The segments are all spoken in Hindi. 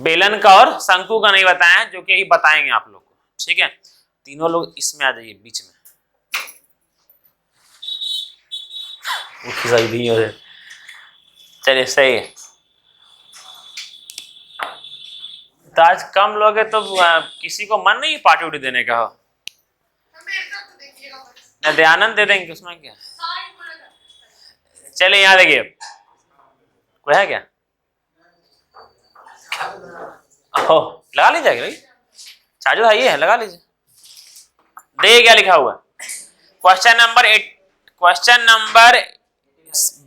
बेलन का और शंकु का नहीं बताया, जो कि बताएंगे आप लोग को, ठीक है। तीनों लोग इसमें आ जाइए बीच में। चलिए सही है। तो आज कम लोग है तो किसी को मन नहीं पार्टी उटी देने का हो? न दयानंद दे देंगे, उसमें क्या। चलिए यहाँ देखिए, कोई है क्या? ओह लगा लीजिए भाई, चार्जर है ये है, लगा लीजिए। देखिए क्या लिखा हुआ क्वेश्चन नंबर 8। क्वेश्चन नंबर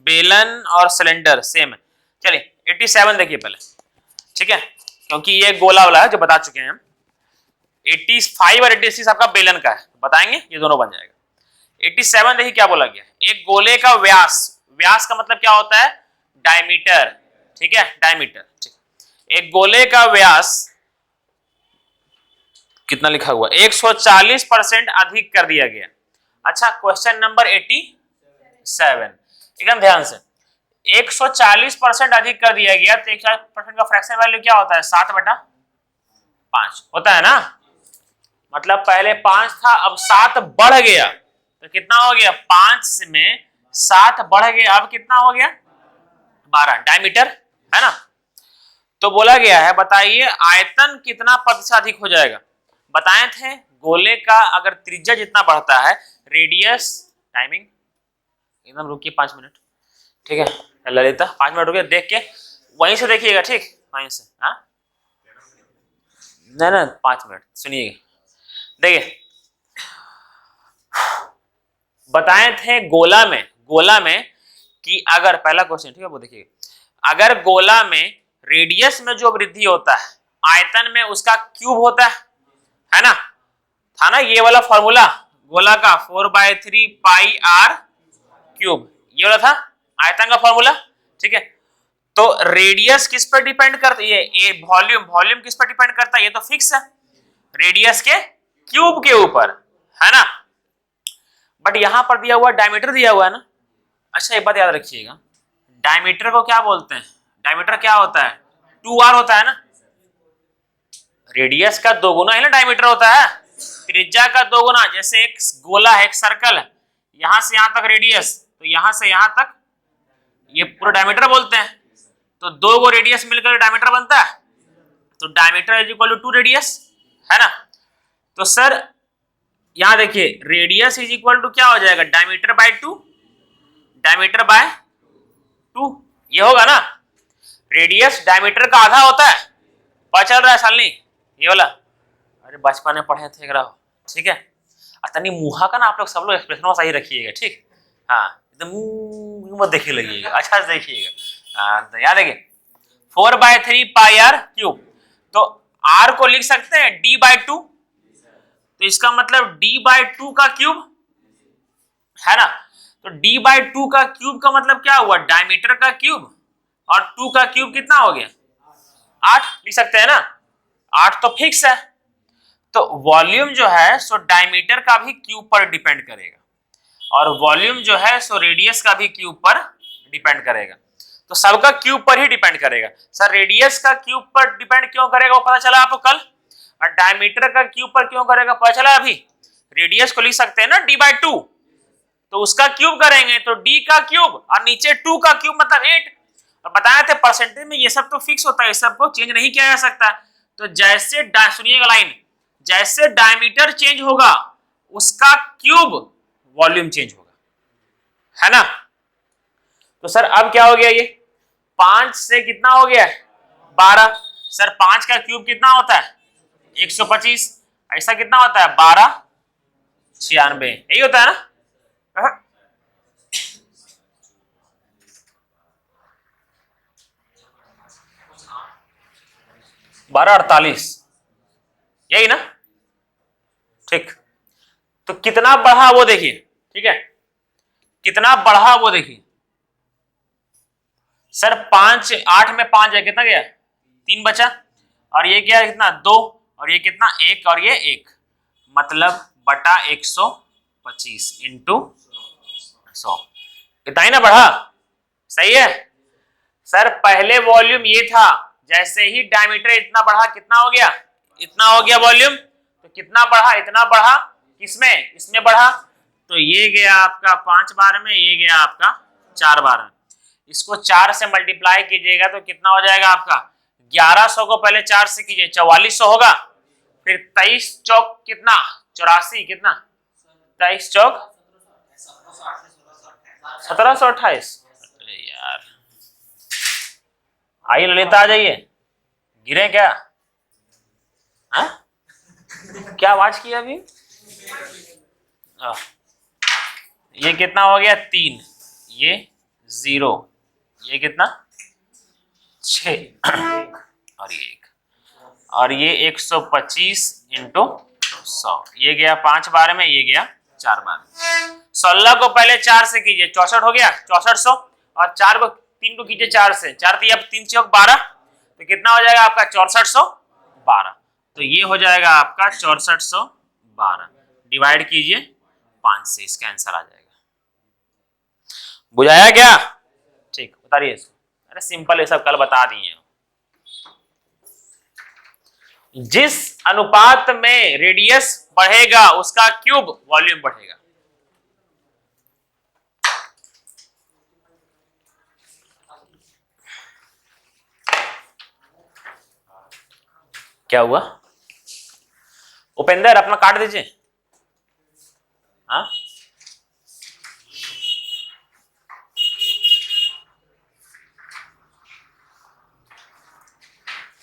बेलन और सिलेंडर सेम है। चलिए 87 देखिए पहले, ठीक है, क्योंकि ये गोला वाला है जो बता चुके हैं हम। 85 और 86 आपका बेलन का है, बताएंगे ये दोनों बन जाएगा। 87 देखिए क्या बोला गया, एक गोले का व्यास, व्यास का मतलब क्या होता है, डायमीटर, ठीक है, डायमीटर, ठीक। एक गोले का व्यास कितना लिखा हुआ, 140% अधिक कर दिया गया। अच्छा क्वेश्चन नंबर 87 एकदम ध्यान से, 140% अधिक कर दिया गया, तो 140% का फ्रैक्शन वैल्यू क्या होता है, 7/5 होता है ना। मतलब पहले 5 था, अब 7 बढ़ गया, तो कितना हो गया, 5 में 7 बढ़ गया, अब कितना हो गया, 12 डायमीटर, है ना। तो बोला गया है, बताइए आयतन कितना प्रतिशत अधिक हो जाएगा। बताए थे गोले का अगर त्रिज्या जितना बढ़ता है, रेडियस, टाइमिंग एकदम रुकिए 5 मिनट, ठीक है ललिता, 5 मिनट रुकिए, देख के वहीं से देखिएगा, ठीक, वहीं से, हाँ नहीं 5 मिनट सुनिएगा। देखिए बताए थे गोला में कि अगर पहला क्वेश्चन, ठीक है वो देखिए, अगर गोला में रेडियस में जो वृद्धि होता है, आयतन में उसका क्यूब होता है ना, था ना ये वाला फॉर्मूला गोला का, 4/3 पाई आर क्यूब, ये वाला था आयतन का फॉर्मूला, ठीक है। तो रेडियस किस पर डिपेंड करता है, ये वॉल्यूम किस पर डिपेंड करता है, ये तो फिक्स है, रेडियस के क्यूब के ऊपर, है ना। बट यहां पर दिया हुआ डायमीटर दिया हुआ है ना। अच्छा एक बात याद रखिएगा, डायमीटर को क्या बोलते हैं, डायमीटर क्या होता है, 2r होता है ना। रेडियस का 2 गुना ही ना डायमीटर होता है, त्रिज्या का 2 गुना। जैसे एक गोला है, एक सर्कल है, यहां से यहां तक रेडियस, तो यहां से यहां तक ये पूरा डायमीटर बोलते हैं। तो 2 गो रेडियस मिलकर डायमीटर बनता है, तो diameter is equal to 2 radius, है ना। तो सर यहां देखिए रेडियस इज इक्वल टू क्या हो जाएगा, डायमीटर बाय 2, डायमीटर बाय 2, ये होगा ना। रेडियस डायमीटर का आधा होता है, पता चल रहा है सालनी, ये वाला, अरे बचपन में पढ़े थे, ठीक है। तनी मुहा का ना आप लोग सब लोग एक्सप्रेशन सही रखिएगा, ठीक, हाँ एकदम मत देखिए लगिएगा, अच्छा से देखिएगा। तो याद है 4/3 पाई आर क्यूब, तो r को लिख सकते हैं d/2, तो इसका मतलब d/2 का क्यूब, है ना। तो d/2 का क्यूब का मतलब क्या हुआ, डायमीटर का क्यूब, और 2 का क्यूब कितना हो गया, 8 लिख सकते हैं ना, 8 तो फिक्स है। तो वॉल्यूम जो है सो डायमीटर का भी क्यूब पर डिपेंड करेगा, और वॉल्यूम जो है सो रेडियस का भी क्यूब पर डिपेंड करेगा। तो सबका क्यूब पर ही डिपेंड करेगा। सर रेडियस का क्यूब पर डिपेंड क्यों करेगा, वो पता चला आपको कल, और डायमीटर का क्यूब पर क्यों करेगा पता चला अभी। रेडियस को लिख सकते हैं ना d/2, तो उसका क्यूब करेंगे तो d का क्यूब, और नीचे 2 का क्यूब मतलब 8। और बताया थे परसेंटेज में ये सब तो फिक्स होता है, इस सब को चेंज नहीं किया जा सकता। तो जैसे सुनिएगा लाइन, जैसे डायमीटर चेंज होगा उसका क्यूब वॉल्यूम चेंज होगा, है ना। तो सर अब क्या हो गया, ये 5 से कितना हो गया 12। सर 5 का क्यूब कितना होता है 125, ऐसा कितना होता है 12 96, यही होता है ना। 1248 यही ना, ठीक। तो कितना बढ़ा वो देखिए, ठीक है, कितना बढ़ा वो देखिए। सर 5 8 में 5 है, कितना गया 3 बचा, और ये क्या कितना 2, और ये कितना 1, और ये 1, मतलब बटा 125 इंटू 100, इतना ही ना बढ़ा, सही है। सर पहले वॉल्यूम ये था जैसे ही डायमीटर इतना बढ़ा, कितना हो गया, इतना हो गया वॉल्यूम, तो कितना बढ़ा, इतना बढ़ा, किसमें, इसमें बढ़ा, तो ये गया आपका 5 बार में, ये गया आपका 4 बार में। इसको 4 से मल्टीप्लाई कीजिएगा तो कितना हो जाएगा आपका, 1100 को पहले 4 से कीजिए 4400 होगा, फिर 23 चौक कितना, 84, कितना 23 चौक 1728। अरे यार, आइए ललिता आ जाइए, गिरे क्या, हाँ क्या आवाज किया अभी, ये कितना हो गया 3, ये 0, ये कितना 6 और ये 1, और ये 125 इंटू 100, ये गया 5 बार में, ये गया 4 बार में। 16 को पहले 4 से कीजिए 64 हो गया 6400, और 4 को 3 को कीजिए 4 से, 4 3 अब 3 चौक 12, तो कितना हो जाएगा आपका 6412, तो ये हो जाएगा आपका 6412, डिवाइड कीजिए 5 से, इसका आंसर आ जाएगा। बुझाया क्या, ठीक, उतारिए इसको। अरे सिंपल, ये सब कल बता दिए। जिस अनुपात में रेडियस बढ़ेगा उसका क्यूब वॉल्यूम बढ़ेगा। क्या हुआ उपेंद्र, अपना काट दीजिए। हाँ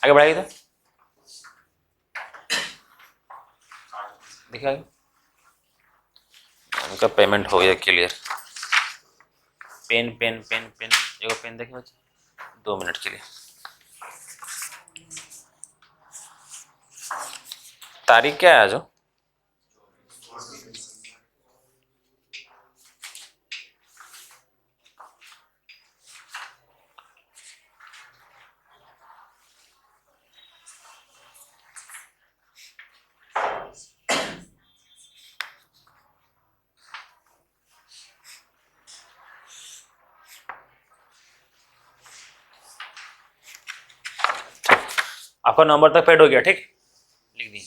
आगे बढ़ाइए तो दिखाइए, उनका पेमेंट हो गया clear. Pen pen pen pen, एगो पेन देखिए 2 मिनट के लिए। तारीख क्या है आज? आपका नंबर तक पेड हो गया, ठीक, लिख दी।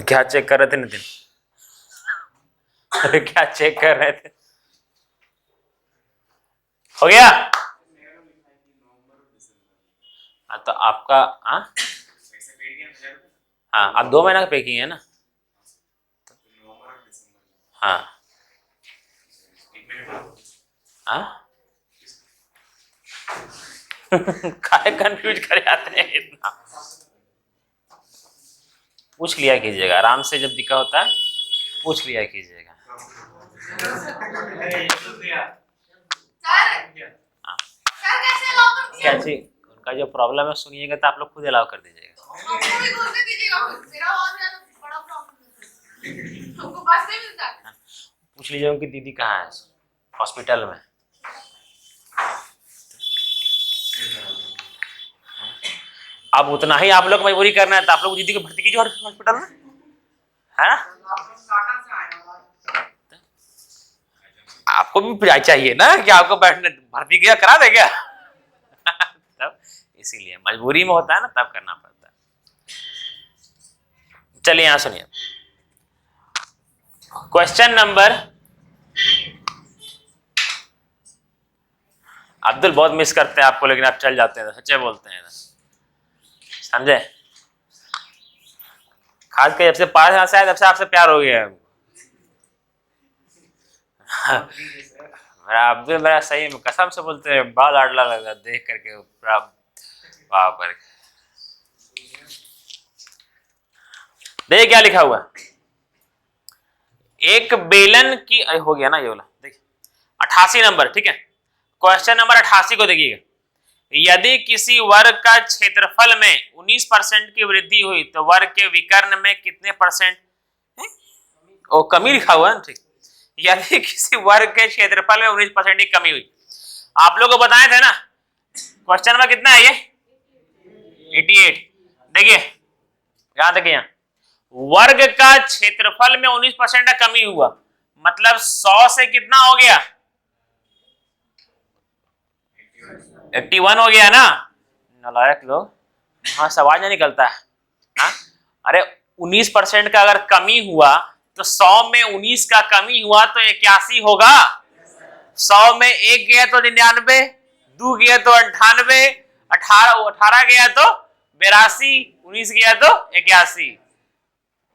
क्या चेक कर रहे थे नितिन? अरे क्या चेक कर रहे थे? हो गया? तो आपका हाँ, आप 2 महीना का पे किए हैं ना? हाँ हाँ काहे कंफ्यूज कर जाते हैं इतना? पूछ लिया कीजिएगा आराम से, जब दिक्कत होता है पूछ लिया कीजिएगा। क्या चीज उनका जो प्रॉब्लम है सुनिएगा तो आप लोग खुद अलाउ कर दीजिएगा। पूछ लीजिए उनकी दीदी कहाँ है, हॉस्पिटल में। अब उतना ही आप लोग मजबूरी करना है तो आप लोग दीदी को भर्ती कीजिए हॉस्पिटल में, है ना? आपको भी चाहिए ना कि आपको बैठने भर्ती किया करा दे क्या? तब इसीलिए मजबूरी में होता है ना, तब करना पड़ता है। चलिए यहां सुनिए, क्वेश्चन नंबर, अब्दुल बहुत मिस करते हैं आपको, लेकिन आप चल जाते हैं, सच्चे बोलते हैं, समझे? खास कर जब से पास यहाँ से आए तब से आपसे प्यार हो गया है। मेरा अब्दुल, मेरा सही में कसम से बोलते हैं, बड़ा लाडला लगा देख करके, वाह पर देखिए क्या लिखा हुआ, एक बेलन की, हो गया ना ये वाला, देखिए 88 नंबर, ठीक है, क्वेश्चन नंबर 88 को देखिएगा। यदि किसी वर्ग का क्षेत्रफल में 19% की वृद्धि हुई तो वर्ग के विकर्ण में कितने परसेंट, ओ कमी लिखा हुआ है, ठीक। यदि किसी वर्ग के क्षेत्रफल में 19% की कमी हुई, आप लोगों को बताए थे ना, क्वेश्चन नंबर कितना है ये 88, देखिए याद रखिए, वर्ग का क्षेत्रफल में 19% का कमी हुआ, मतलब 100 से कितना हो गया, 81 हो गया ना। नालायक लोग, हाँ आवाज नहीं निकलता है। हाँ? अरे 19% का अगर कमी हुआ तो 100 में 19 का कमी हुआ तो 81 होगा। 100 में 1 गया तो 99, 2 गया तो 98, 18 गया तो 82, 19 गया तो 81।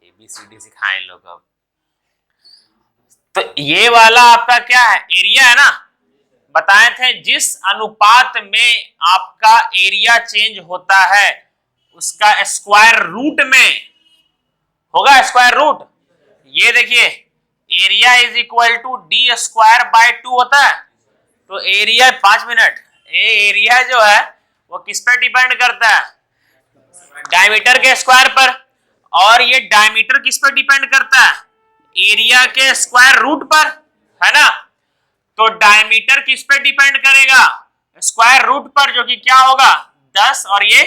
ABCD सिखाएं लोग अब। तो ये वाला आपका क्या है, एरिया है ना। बताए थे जिस अनुपात में आपका एरिया चेंज होता है उसका स्क्वायर रूट में होगा स्क्वायर रूट। ये देखिए area is equal to D square by 2 होता है। तो एरिया 5 मिनट, एरिया जो है वो किस पे डिपेंड करता है, डायमीटर के स्क्वायर पर। और ये डायमीटर किस पर डिपेंड करता है, एरिया के स्क्वायर रूट पर, है ना। तो डायमीटर किस पे डिपेंड करेगा, स्क्वायर रूट पर, जो कि क्या होगा 10 और ये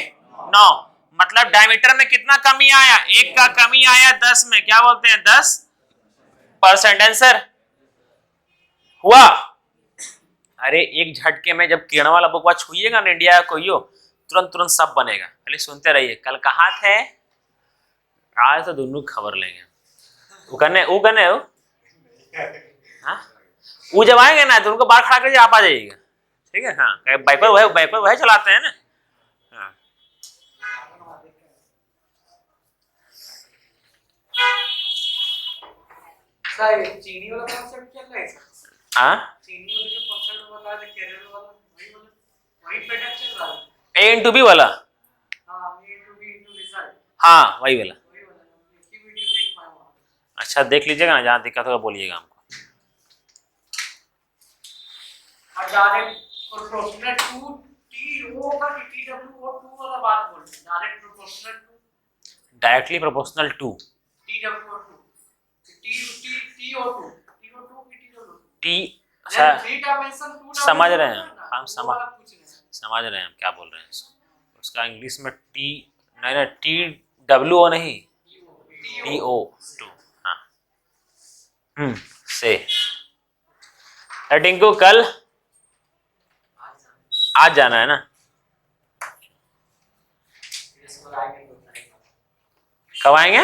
9। मतलब डायमीटर में कितना कमी आया, 1 का कमी आया 10 में, क्या बोलते हैं 10%। आंसर हुआ। अरे एक झटके में जब किरण वाला बुकवा छुइएगा ना इंडिया का कोई हो, तुरंत तुरंत सब बनेगा। पहले सुनते रहिए। कल कहाँ थे, आज तो दोनों खबर लेंगे। वो हाँ? वो जब आएंगे ना तो उनको बाहर खड़ा कर आप आ जाइएगा, ठीक है। हाँ बाइक पर वह चलाते हैं ना। हाँ चीनी वाला कॉन्सेप्ट चल रहा है। हाँ चीनी वाला जो कॉन्सेप्ट बता रहे केरल वाला, वही पैटर्न चल रहा है। A into B वाला, हाँ A into B into result, हाँ वही वाला। इसकी वीडियो देख पाया वहाँ। अच्छा देख लीजिएगा ना, जहाँ दिक्कत होगा बोलिएगा हमको। और डायरेक्ट प्रोपोर्शनल टू TO का TW और 2 वाला बात बोल रहे हैं। Direct proportional to, directly proportional to TW और 2, TO2 की TW, टी। अच्छा 3 डायमेंशन 2 समझ रहे हैं हम, समझ रहे हैं हम क्या बोल रहे हैं। उसका इंग्लिश में टी नहीं ना, TWO नहीं, TO2। हाँ से टिंकू कल आज जाना है ना, कब आएंगे,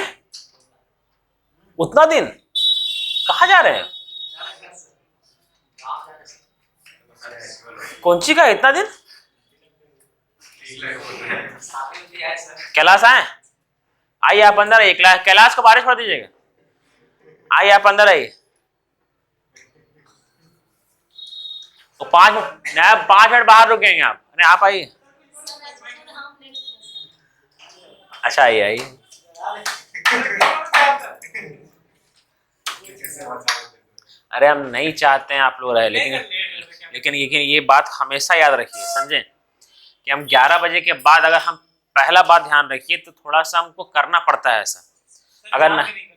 उतना दिन कहाँ जा रहे हैं, कौन सी का इतना दिन, कैलाश आए, आइए आप अंदर आइए। कैलाश को बारिश पड़ दीजिएगा, आइए आप अंदर आइए। तो 5 मिनट बाहर रुकेंगे आप, अरे आप आइए। अच्छा आइए आइए। अरे हम नहीं चाहते हैं आप लोग रहे, लेकिन ये बात हमेशा याद रखिए, समझे कि हम 11 बजे के बाद अगर हम पहला बात ध्यान रखिए तो थोड़ा सा हमको करना पड़ता है ऐसा।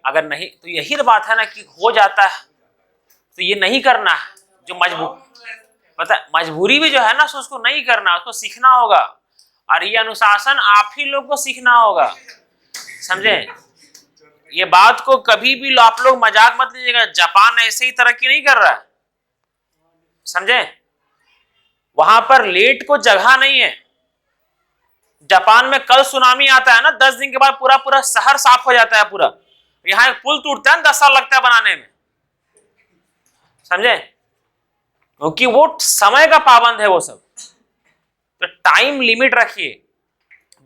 अगर नहीं तो यही तो बात है ना कि हो जाता है, तो ये नहीं करना है जो मजबूरी भी जो है ना, सो उसको नहीं करना, उसको सीखना होगा। और ये अनुशासन आप ही लोग को सीखना होगा, समझे। ये बात को कभी भी आप लोग मजाक मत लीजिएगा, जापान ऐसे ही तरक्की नहीं कर रहा है, समझे। वहां पर लेट को जगह नहीं है। जापान में कल सुनामी आता है ना, 10 दिन के बाद पूरा शहर साफ हो जाता है पूरा। यहाँ एक पुल टूटता है 10 साल लगता है बनाने में, समझे, क्योंकि वो समय का पाबंद है वो सब। तो टाइम लिमिट रखिए।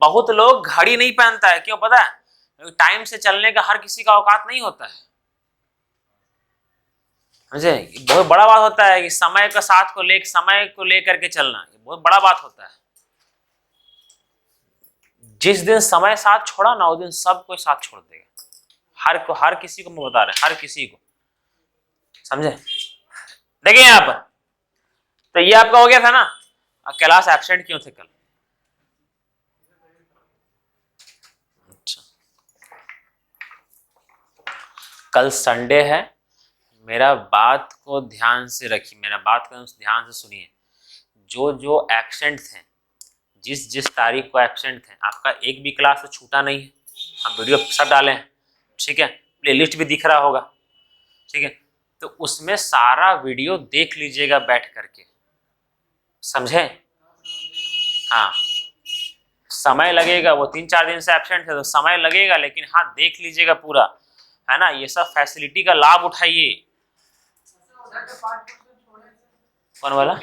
बहुत लोग घड़ी नहीं पहनता है, क्यों पता है, क्योंकि टाइम से चलने का हर किसी का औकात नहीं होता है, समझे। बहुत बड़ा बात होता है कि समय को लेकर के चलना, ये बहुत बड़ा बात होता है। जिस दिन समय साथ छोड़ा ना, उस दिन सब कोई साथ छोड़ देगा। हर किसी को मैं बता रहा, हर किसी को, समझे। देखिए यहाँ पर तो ये आपका हो गया था ना, क्लास एब्सेंट क्यों थे कल। अच्छा कल संडे है, मेरा बात को ध्यान से रखिए, मेरा बात को ध्यान से सुनिए। जो एब्सेंट थे, जिस तारीख को एब्सेंट थे, आपका एक भी क्लास तो छूटा नहीं है, हम वीडियो सब डाले हैं, ठीक है, प्लेलिस्ट भी दिख रहा होगा, ठीक है, तो उसमें सारा वीडियो देख लीजिएगा बैठ करके, समझे? हाँ, समय लगेगा, वो 3-4 दिन से एब्सेंट है तो समय लगेगा, लेकिन हाँ देख लीजिएगा पूरा, है ना, ये सब फैसिलिटी का लाभ उठाइए। कौन वाला?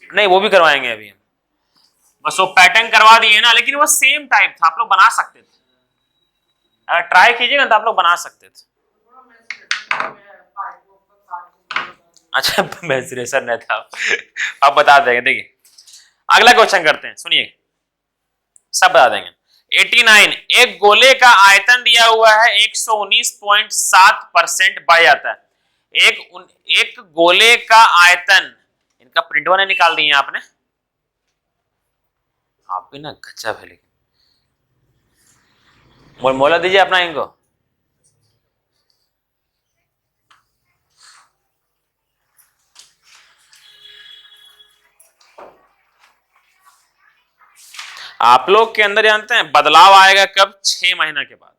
नहीं, वो भी करवाएंगे अभी, बस वो पैटर्न करवा दिए ना, लेकिन वो सेम टाइप था, आप लोग बना सकते थे, अगर ट्राई कीजिएगा तो आप लोग बना सकते थे। अच्छा, मेंस्ट्रुएशन नहीं था, आप बता देंगे। देखिए अगला क्वेश्चन करते हैं, सुनिए, सब बता देंगे। 89, एक गोले का आयतन दिया हुआ है 119.7% बढ़ जाता है। एक गोले का आयतन, इनका प्रिंट वन निकाल दिए आपने, आप भी ना गजब है, लेकिन मोला दीजिए अपना इनको। आप लोग के अंदर जानते हैं बदलाव आएगा कब? 6 महीना के बाद।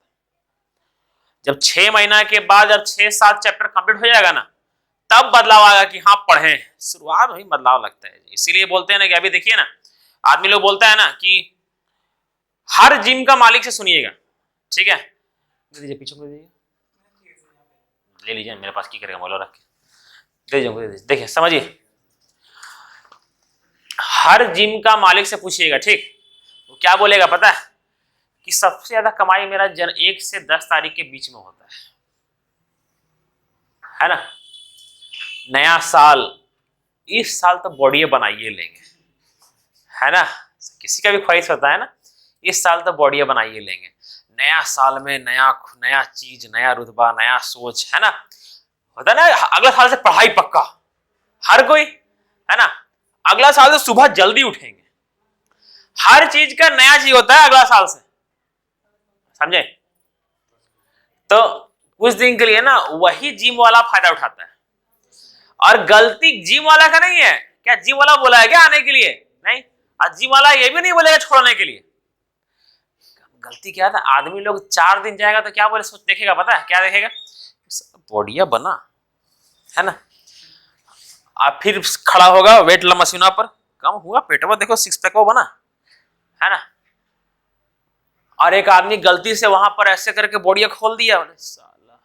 जब 6 महीना के बाद जब 6-7 चैप्टर कंप्लीट हो जाएगा ना, तब बदलाव आएगा कि हाँ पढ़े। शुरुआत वही बदलाव लगता है, इसीलिए बोलते हैं ना कि अभी देखिए ना, आदमी लोग बोलता है ना कि हर जिम का मालिक से सुनिएगा, ठीक है, दीजिए पीछे को दीजिए, ले लीजिए, मेरे पास की करेगा, मोला रख के दे दीजिए। देखिए समझिए, हर जिम का मालिक से पूछिएगा, ठीक, वो क्या बोलेगा पता है? कि सबसे ज्यादा कमाई मेरा 1 से 10 तारीख के बीच में होता है ना। नया साल, इस साल तो बॉडी बनाइए लेंगे, है ना, किसी का भी ख्वाहिश होता है ना, इस साल तो बॉडी बनाइए लेंगे। नया साल में नया चीज, नया रुतबा, नया सोच, है ना, होता है ना। अगला साल से पढ़ाई पक्का, हर कोई, है ना, अगला साल से सुबह जल्दी उठेंगे, हर चीज का नया चीज होता है अगला साल से, समझे? तो कुछ दिन के लिए ना वही जिम वाला फायदा उठाता है, और गलती जिम वाला का नहीं है। क्या जिम वाला बोला है क्या आने के लिए? नहीं, और जिम वाला ये भी नहीं बोलेगा छोड़ने के लिए। गलती क्या था, आदमी लोग 4 दिन जाएगा तो क्या बोले, सोच देखेगा, पता है क्या देखेगा? बॉडिया बना, है ना, आप फिर खड़ा होगा वेट मशीना पर, कम हुआ पेटवा, देखो 6 पैक बना, है ना। और एक आदमी गलती से वहां पर ऐसे करके बॉडिया खोल दिया, बोले साला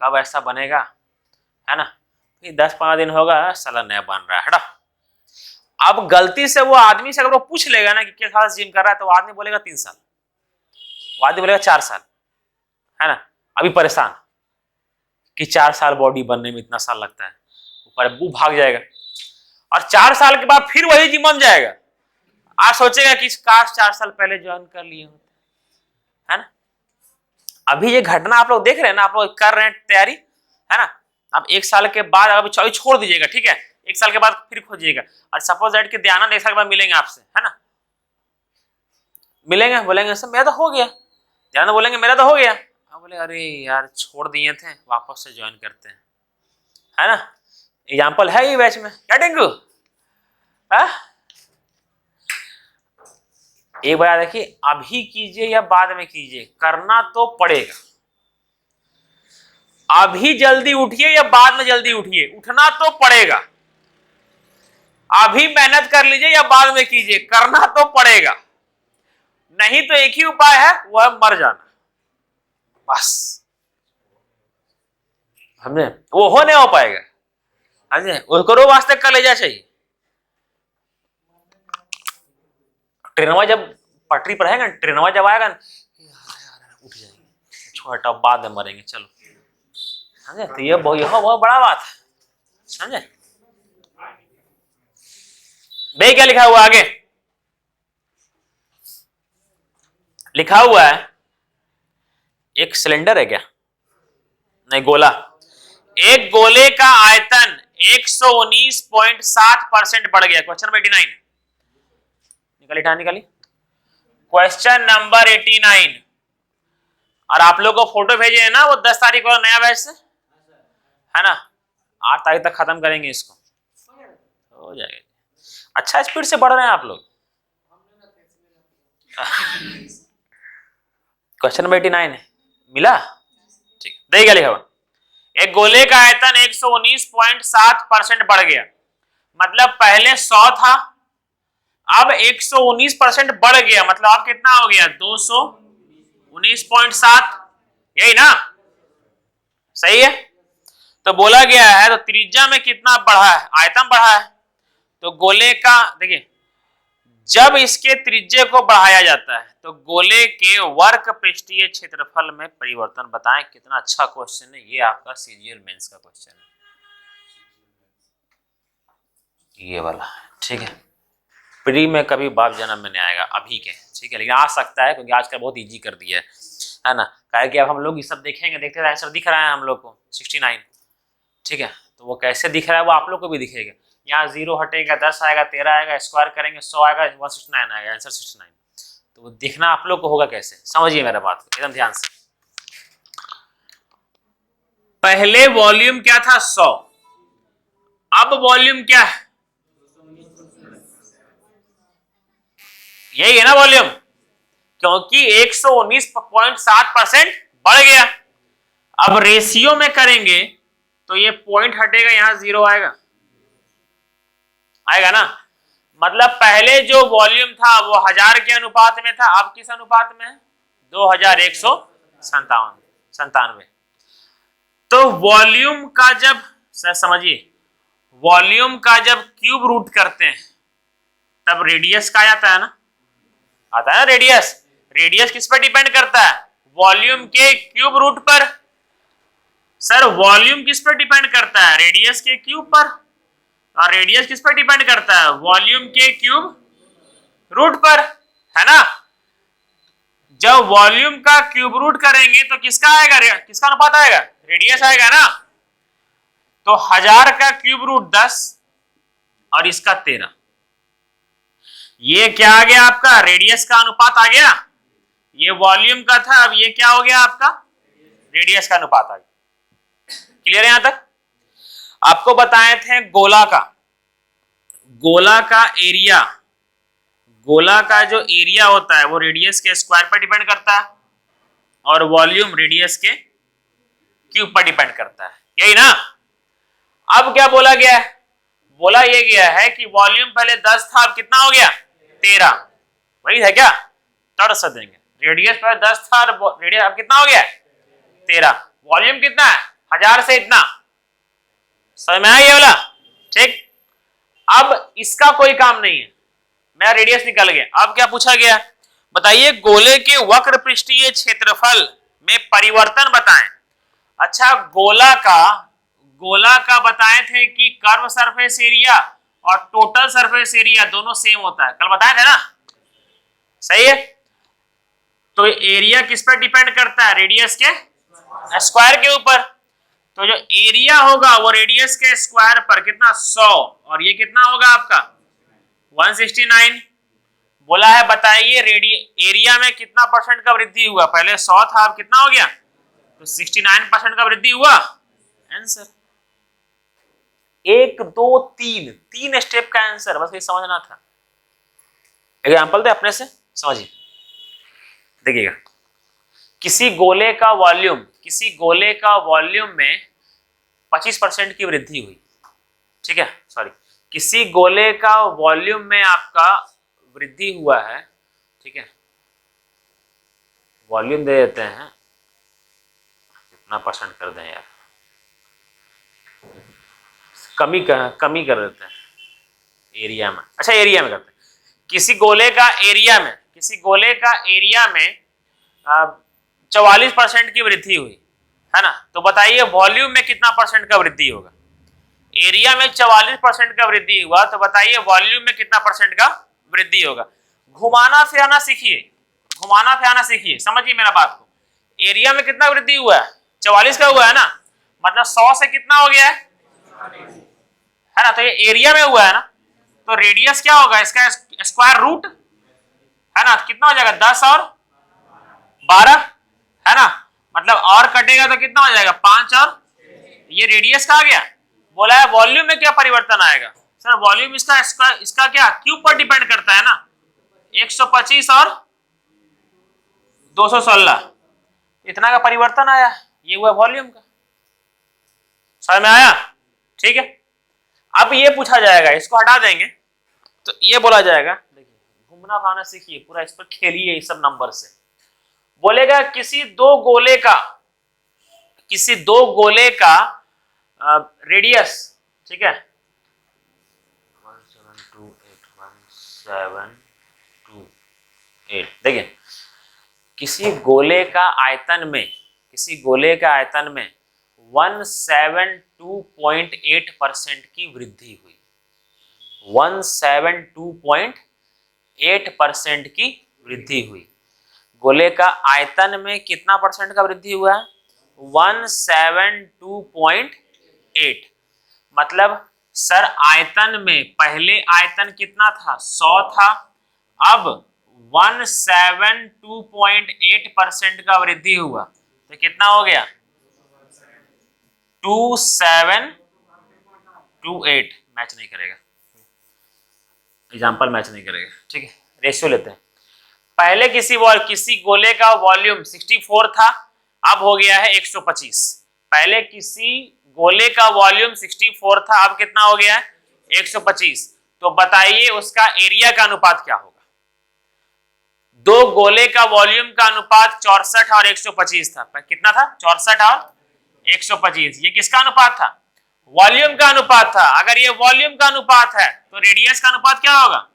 कब ऐसा बनेगा, है ना, 10-15 दिन होगा, साला नया बन रहा है, हटा। अब गलती से वो आदमी से अगर वो पूछ लेगा ना कि किस साल जिम कर रहा है, तो वो आदमी बोलेगा 3 साल, वो आदमी बोलेगा 4 साल, है ना। अभी परेशान कि 4 साल बॉडी बनने में इतना साल लगता है, ऊपर वो भाग जाएगा, और 4 साल के बाद फिर वही जिम बन जाएगा। आज सोचेगा कि काश 4 साल पहले ज्वाइन कर लिए होते, है ना। अभी ये घटना आप लोग देख रहे हैं ना, आप लोग कर रहे हैं तैयारी, है ना। अब 1 साल के बाद अभी छोड़ दीजिएगा, ठीक है, 1 साल के बाद फिर खोजिएगा, और सपोज दैट कि दयानंद 1 साल के बाद मिलेंगे आपसे, है ना, मिलेंगे, बोलेंगे सर मेरा तो हो गया, दयानंद बोलेंगे मेरा तो हो गया, अब बोले अरे यार छोड़ दिए थे, वापस से ज्वाइन करते हैं, है ना। एग्जाम्पल है ये बैच में, क्या टिंकू? एक बार देखिए, अभी कीजिए या बाद में कीजिए, करना तो पड़ेगा। अभी जल्दी उठिए या बाद में जल्दी उठिए, उठना तो पड़ेगा। अभी मेहनत कर लीजिए या बाद में कीजिए, करना तो पड़ेगा। नहीं तो एक ही उपाय है, वो है मर जाना, बस, समझे? वो हो नहीं हो पाएगा, समझे? उसको वास्ते कलेजा चाहिए। ट्रेनवा जब पटरी पर है, ट्रेनवा जब आएगा ना, उठ जाएंगे, छोटा बाद में मरेंगे, चलो, समझे? तो ये बहुत बड़ा बात है, समझे? भाई क्या लिखा हुआ आगे? लिखा हुआ है एक सिलेंडर है क्या, नहीं गोला, एक गोले का आयतन 119.7% बढ़ गया। क्वेश्चन नंबर 89 निकाली। क्वेश्चन नंबर 89, और आप लोग को फोटो भेजे है ना वो 10 तारीख को नया बैच से, है ना, 8 तारीख तक खत्म करेंगे इसको, हो जाएगा। अच्छा स्पीड से बढ़ रहे हैं आप लोग। क्वेश्चन नंबर 89 है, मिला? ठीक, देखिए लिखा हुआ, एक गोले का आयतन 119.7% बढ़ गया, मतलब पहले 100 था, अब 119% बढ़ गया, मतलब अब कितना हो गया? 219.7, यही ना? सही है। तो बोला गया है तो त्रिज्या में कितना बढ़ा है? आयतन बढ़ा है। तो गोले का देखिए, जब इसके त्रिज्या को बढ़ाया जाता है तो गोले के वर्ग पृष्ठीय क्षेत्रफल में परिवर्तन बताएं। कितना अच्छा क्वेश्चन है ये, आपका सीजीएल मेंस का क्वेश्चन है ये वाला, ठीक है। प्री में कभी बाप जन्म में नहीं आएगा अभी के, ठीक है, लेकिन आ सकता है क्योंकि आजकल बहुत इजी कर दिया है ना। कहे कि अब हम लोग ये सब देखेंगे, देखते हैं आंसर दिख रहा है हम लोग को 69, ठीक है। तो वो कैसे दिख रहा है वो आप लोग को भी दिखेगा। यहाँ 0 हटेगा, 10 आएगा, 13 आएगा, स्क्वायर करेंगे 100 आएगा, 169 आएगा, आंसर 69। तो वो देखना आप लोग को होगा कैसे, समझिए मेरा बात को एकदम ध्यान से। पहले वॉल्यूम क्या था? 100, अब वॉल्यूम क्या है? यही है ना वॉल्यूम, क्योंकि 119.7% बढ़ गया। अब रेशियो में करेंगे तो ये पॉइंट हटेगा, यहां 0 आएगा, आएगा ना। मतलब पहले जो वॉल्यूम था वो 1000 के अनुपात में था, अब किस अनुपात में है? 2197। तो वॉल्यूम का जब, समझिए, वॉल्यूम का जब क्यूब रूट करते हैं तब रेडियस का आता है ना, आता है ना रेडियस। रेडियस किस पर डिपेंड करता है? वॉल्यूम के क्यूब रूट पर। सर वॉल्यूम किस पर डिपेंड करता है? रेडियस के क्यूब पर। और रेडियस किस पर डिपेंड करता है? वॉल्यूम के क्यूब रूट पर, है ना। जब वॉल्यूम का क्यूब रूट करेंगे तो किसका आएगा? किसका अनुपात आएगा? रेडियस आएगा ना। तो 1000 का क्यूब रूट 10 और इसका 13, ये क्या आ गया आपका? रेडियस का अनुपात आ गया। ये वॉल्यूम का था, अब ये क्या हो गया आपका? रेडियस का अनुपात आ गया। क्लियर है यहां तक? आपको बताए थे गोला का एरिया, गोला का जो एरिया होता है वो रेडियस के स्क्वायर पर डिपेंड करता है और वॉल्यूम रेडियस के क्यूब पर डिपेंड करता है, यही ना। अब क्या बोला गया है? बोला ये गया है कि वॉल्यूम पहले 10 था, अब कितना हो गया? 13, वही है क्या? तड़ से देंगे, रेडियस पहले 10 था, रेडियस अब कितना हो गया? 13। वॉल्यूम कितना है? 1000 से इतना, समझ में आया ये वाला? ठीक। अब इसका कोई काम नहीं है, मेरा रेडियस निकल गया। अब क्या पूछा गया? बताइए गोले के वक्र पृष्ठीय क्षेत्रफल में परिवर्तन बताएं। अच्छा, गोला का बताए थे कि कर्व सरफेस एरिया और टोटल सरफेस एरिया दोनों सेम होता है, कल बताए थे ना, सही है। तो एरिया किस पर डिपेंड करता है? रेडियस के स्क्वायर के ऊपर। तो जो एरिया होगा वो रेडियस के स्क्वायर पर कितना? 100, और ये कितना होगा आपका? 169। बोला है बताइए एरिया में कितना परसेंट का वृद्धि हुआ? पहले 100 था, अब कितना हो गया? तो 69% का वृद्धि हुआ। आंसर 1 2 3 स्टेप का आंसर, बस ये समझना था। एग्जांपल दे अपने से, समझिए। देखिएगा, किसी गोले का वॉल्यूम में 25% की वृद्धि हुई, ठीक है, सॉरी, किसी गोले का वॉल्यूम में आपका वृद्धि हुआ है, ठीक है। वॉल्यूम दे देते हैं, कितना परसेंट कर दें यार, कमी कर देते हैं एरिया में। अच्छा, एरिया में करते हैं। किसी गोले का एरिया में 44% की वृद्धि हुई, है ना। तो बताइए वॉल्यूम में कितना परसेंट का वृद्धि होगा? एरिया में 44% का वृद्धि हुआ, तो बताइए वॉल्यूम में कितना परसेंट का वृद्धि होगा? घुमाना फिराना सीखिए, समझिए मेरा बात को। एरिया में कितना वृद्धि हुआ है? 44 का हुआ है ना, मतलब 100 से कितना हो गया है ना। तो ये एरिया में हुआ है ना, तो रेडियस क्या होगा? इसका स्क्वायर रूट, है ना। कितना हो जाएगा? 10 और 12, है ना। मतलब और कटेगा तो कितना हो जाएगा? 5 और ये रेडियस का आ गया। बोला है वॉल्यूम में क्या परिवर्तन आएगा? सर वॉल्यूम इसका क्या क्यूब पर डिपेंड करता है ना। 125 और 216, इतना का परिवर्तन आया, ये हुआ वॉल्यूम का। समझ में आया? ठीक है। अब ये पूछा जाएगा, इसको हटा देंगे तो ये बोला जाएगा, देखिए घूमना फिराना सीखिए, पूरा इस पर खेलिए इस सब नंबर से। बोलेगा किसी दो गोले का रेडियस, ठीक है, 17281728, देखिए किसी गोले का आयतन में 172.8% की वृद्धि हुई। 172.8% की वृद्धि हुई। गोले का आयतन में कितना परसेंट का वृद्धि हुआ है? 172.8। मतलब सर आयतन में पहले आयतन कितना था? 100 था, अब 172.8% का वृद्धि हुआ तो कितना हो गया? 2728। मैच नहीं करेगा, एग्जाम्पल मैच नहीं करेगा, ठीक है। रेशियो लेते हैं। पहले किसी गोले का वॉल्यूम 64 था, अब हो गया है 125। पहले किसी गोले का वॉल्यूम 64 था, अब कितना हो गया है? 125। तो बताइए उसका एरिया का अनुपात क्या होगा? दो गोले का वॉल्यूम का अनुपात 64 और 125 था। कितना था? 64 और 125। ये किसका अनुपात था? वॉल्यूम का अनुपात था। अगर ये वॉल्यूम का अनुपात है तो रेडियस का अनुपात क्या होगा?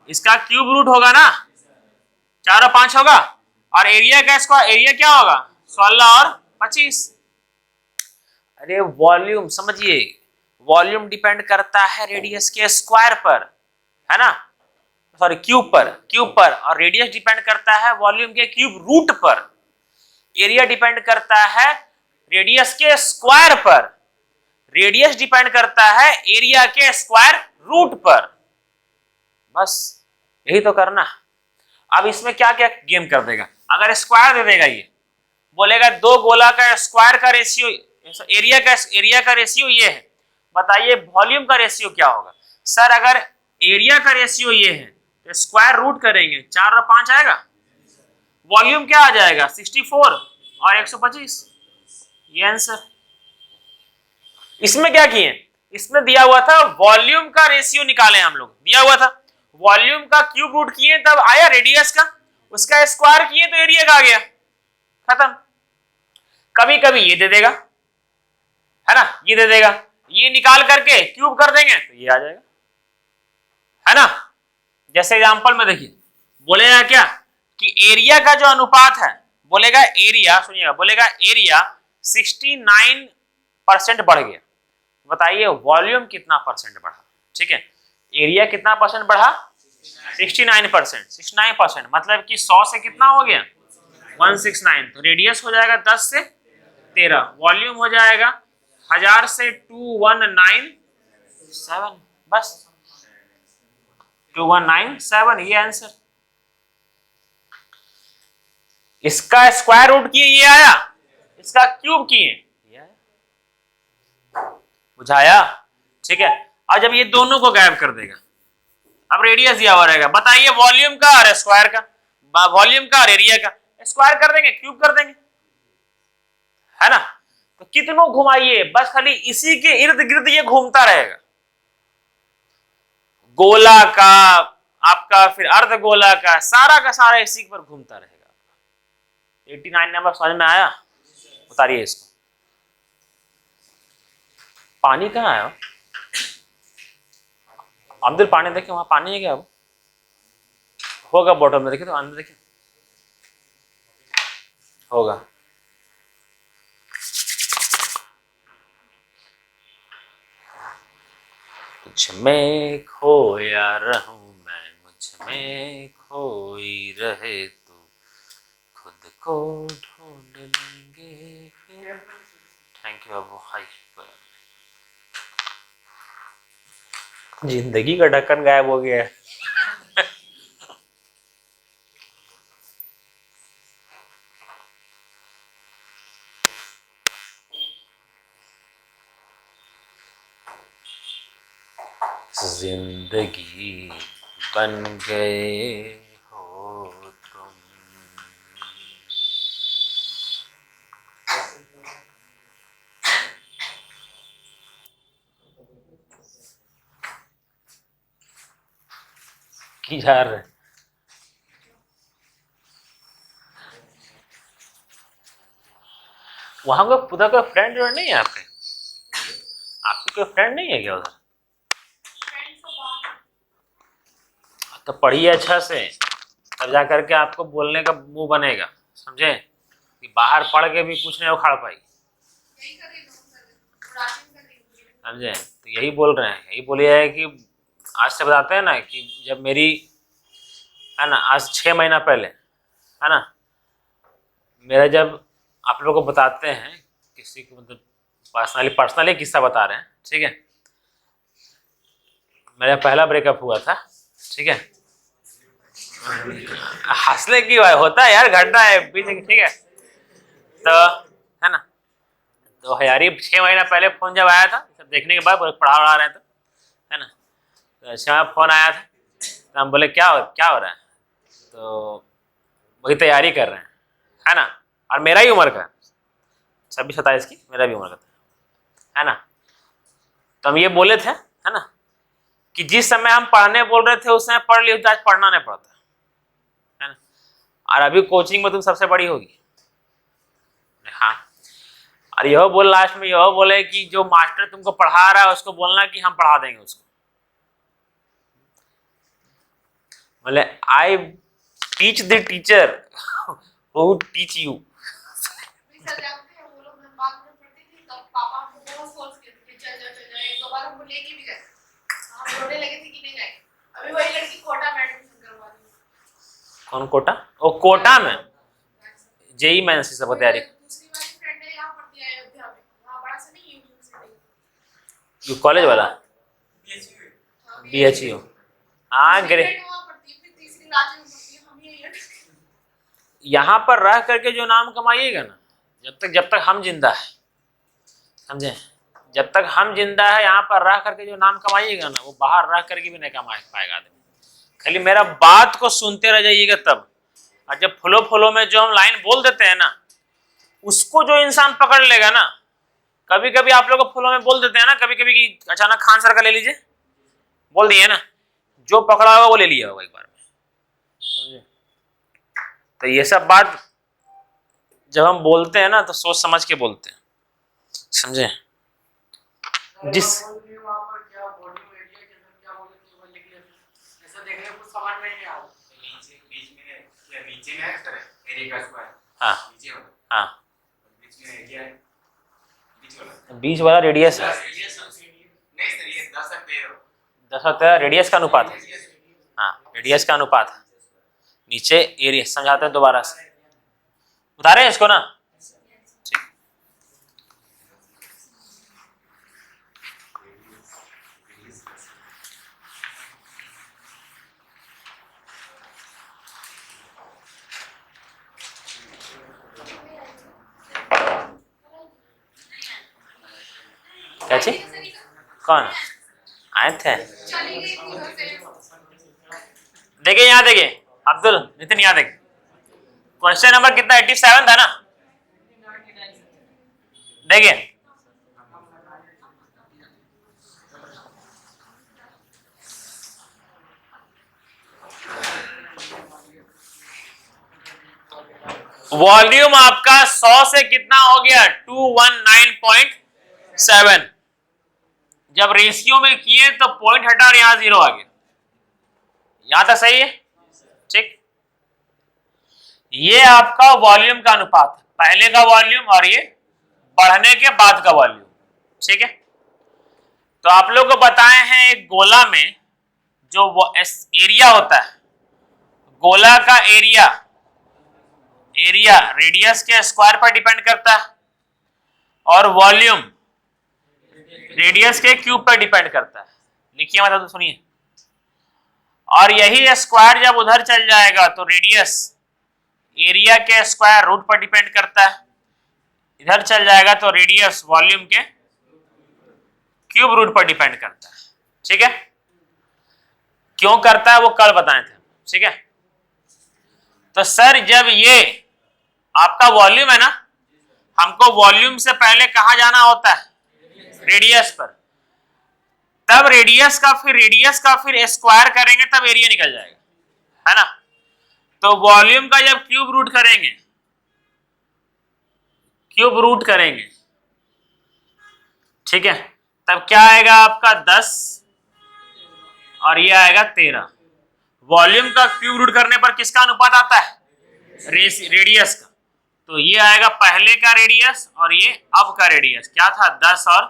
इसका क्यूब रूट होगा ना, 4 और 5 होगा। और एरिया का स्क्वायर, एरिया क्या होगा? 16 और 25। अरे वॉल्यूम समझिए, वॉल्यूम डिपेंड करता है रेडियस के स्क्वायर पर, है ना, सॉरी क्यूब पर, और रेडियस डिपेंड करता है वॉल्यूम के क्यूब रूट पर। एरिया डिपेंड करता है रेडियस के स्क्वायर पर, रेडियस डिपेंड करता है एरिया के स्क्वायर रूट पर। बस यही तो करना। अब इसमें क्या क्या गेम कर देगा? अगर स्क्वायर दे देगा, ये बोलेगा दो गोला का स्क्वायर का रेशियो, एरिया का रेशियो ये है, बताइए वॉल्यूम का रेशियो क्या होगा? सर अगर एरिया का रेशियो ये है तो स्क्वायर रूट करेंगे, 4 और 5 आएगा। वॉल्यूम क्या आ जाएगा? 64 और 125। ये आंसर। इसमें क्या किए? इसमें दिया हुआ था वॉल्यूम का रेशियो निकालें, हम लोग दिया हुआ था वॉल्यूम का क्यूब रूट किए तब आया रेडियस का, उसका स्क्वायर किए तो एरिया का आ गया, खत्म। कभी कभी ये दे देगा, है ना, ये दे देगा, ये निकाल करके क्यूब कर देंगे तो ये आ जाएगा, है ना। जैसे एग्जांपल में देखिए, बोलेगा क्या कि एरिया का जो अनुपात है, बोलेगा एरिया, सुनिएगा, बोलेगा एरिया 69% बढ़ गया। बताइए वॉल्यूम कितना परसेंट बढ़ा? ठीक है, एरिया कितना परसेंट बढ़ा? 69%। 69% मतलब कि 100 से कितना हो गया? 169। तो रेडियस हो जाएगा 10 से 13, वॉल्यूम हो जाएगा 1000 से 2197, बस 2197, ये आंसर। इसका स्क्वायर रूट किए ये आया, इसका क्यूब किए ये आया, बुझाया? ठीक है। और जब ये दोनों को गायब कर देगा, अब रेडियस दिया हुआ रहेगा, बताइए वॉल्यूम का और स्क्वायर का, वॉल्यूम का और एरिया का, स्क्वायर कर देंगे क्यूब कर देंगे, है ना। तो कितनों घुमाइए, बस खाली इसी के इर्द गिर्द ये घूमता रहेगा, गोला का आपका, फिर अर्ध गोला का सारा इसी पर घूमता रहेगा। 89 नंबर समझ में आया? उतारिए इसको। पानी कहाँ आया? अब्दुल पानी देखिए, वहां पानी है क्या? वो होगा बॉटल में, देखिए तो अंदर देखिए, होगा। तुझ में खोया रहूं मैं, मुझ में खोई रहे तू, खुद को ढूंढ लेंगे फिर। थैंक यू बाबू। हाय, जिंदगी का ढक्कन गायब हो गया है। जिंदगी बन गए हो तुम, की जा रहे हैं। वहां को उधर कोई फ्रेंड नहीं है आपके? आपके कोई फ्रेंड नहीं है क्या उधर? तो पढ़िए अच्छा से, तब जा करके आपको बोलने का मुंह बनेगा, समझे? कि बाहर पढ़ के भी कुछ नहीं उखाड़ पाई, समझे? तो यही बोल रहे हैं, यही बोलिए है कि आज से बताते हैं ना कि जब मेरी, है ना, आज 6 महीना पहले, है ना, मेरा जब आप लोगों को बताते हैं किसी को, मतलब पर्सनली किस्सा बता रहे हैं, ठीक है? मेरा पहला ब्रेकअप हुआ था, ठीक है? हंसने की बात होता है यार, घटना है बीच, ठीक है? तो है ना, तो यारी 6 महीना पहले फोन जब आया था, सब देखने के बाद पढ़ा रहे थे, है ना, तो अच्छा फोन आया था, तो हम बोले क्या हो रहा है? तो वही तैयारी कर रहे हैं, है ना, और मेरा ही उम्र का, 26-27 की मेरा भी उम्र का था, है ना। तो हम ये बोले थे, है ना, कि जिस समय हम पढ़ने बोल रहे थे उस समय पढ़ लियो, आज पढ़ना नहीं पड़ता, है ना, और अभी कोचिंग में तुम सबसे बड़ी होगी। हाँ, और यह बोल लास्ट में यह बोले कि जो मास्टर तुमको पढ़ा रहा है उसको बोलना कि हम पढ़ा देंगे उसको। बोले I teach the teacher who teach you. कौन कोटा? वो कोटा में जेई मेंस की सब तैयारी, कॉलेज वाला BHU। हाँ, यहाँ पर रह करके जो नाम कमाइएगा ना, जब तक हम जिंदा है, समझे? जब तक हम जिंदा है यहाँ पर रह करके जो नाम कमाइएगा ना, वो बाहर रह करके भी नहीं कमा पाएगा आदमी। खाली मेरा बात को सुनते रह जाइएगा तब, और जब फ्लो में जो हम लाइन बोल देते हैं ना, उसको जो इंसान पकड़ लेगा ना, कभी कभी आप लोग फ्लो में बोल देते हैं ना, कभी कभी कि अचानक खान सर का ले लीजिए, बोल दिए ना, जो पकड़ा होगा वो ले लिया होगा एक बार में, समझे? तो ये सब बात जब हम बोलते हैं ना तो सोच समझ के बोलते हैं, समझे? जिस हाँ, बीच वाला रेडियस है, 10 रेडियस का अनुपात है। हाँ, रेडियस का अनुपात है, नीचे एरिया। समझाते हैं दोबारा से, बता रहे हैं इसको ना, ठीक। क्या चीज? कौन आए थे? देखिए यहाँ, देखिए अब्दुल नितिन, यहाँ देखिए क्वेश्चन नंबर कितना, 87 था ना? देखिए वॉल्यूम आपका 100 से कितना हो गया, 219.7। जब रेशियो में किए तो पॉइंट हटा और यहां 0 आ गया, यहां तक सही है, ठीक? ये आपका वॉल्यूम का अनुपात है, पहले का वॉल्यूम और ये बढ़ने के बाद का वॉल्यूम, ठीक है? तो आप लोग को बताए हैं एक गोला में जो एरिया होता है, गोला का एरिया रेडियस के स्क्वायर पर डिपेंड करता है, और वॉल्यूम रेडियस के क्यूब पर डिपेंड करता है। लिखिए मतलब तो सुनिए, और यही स्क्वायर जब उधर चल जाएगा तो रेडियस एरिया के स्क्वायर रूट पर डिपेंड करता है, इधर चल जाएगा तो रेडियस वॉल्यूम के क्यूब रूट पर डिपेंड करता है, ठीक है? क्यों करता है वो कल बताए थे, ठीक है? तो सर जब ये आपका वॉल्यूम है ना, हमको वॉल्यूम से पहले कहां जाना होता है, रेडियस पर, तब रेडियस का फिर स्क्वायर करेंगे तब एरिया निकल जाएगा, है ना। तो वॉल्यूम का जब क्यूब रूट करेंगे, क्यूब रूट करेंगे, ठीक है, तब क्या आएगा आपका 10 और ये आएगा 13। वॉल्यूम का क्यूब रूट करने पर किसका अनुपात आता है? रेडियस का। तो ये आएगा पहले का रेडियस और ये अब का रेडियस, क्या था 10 और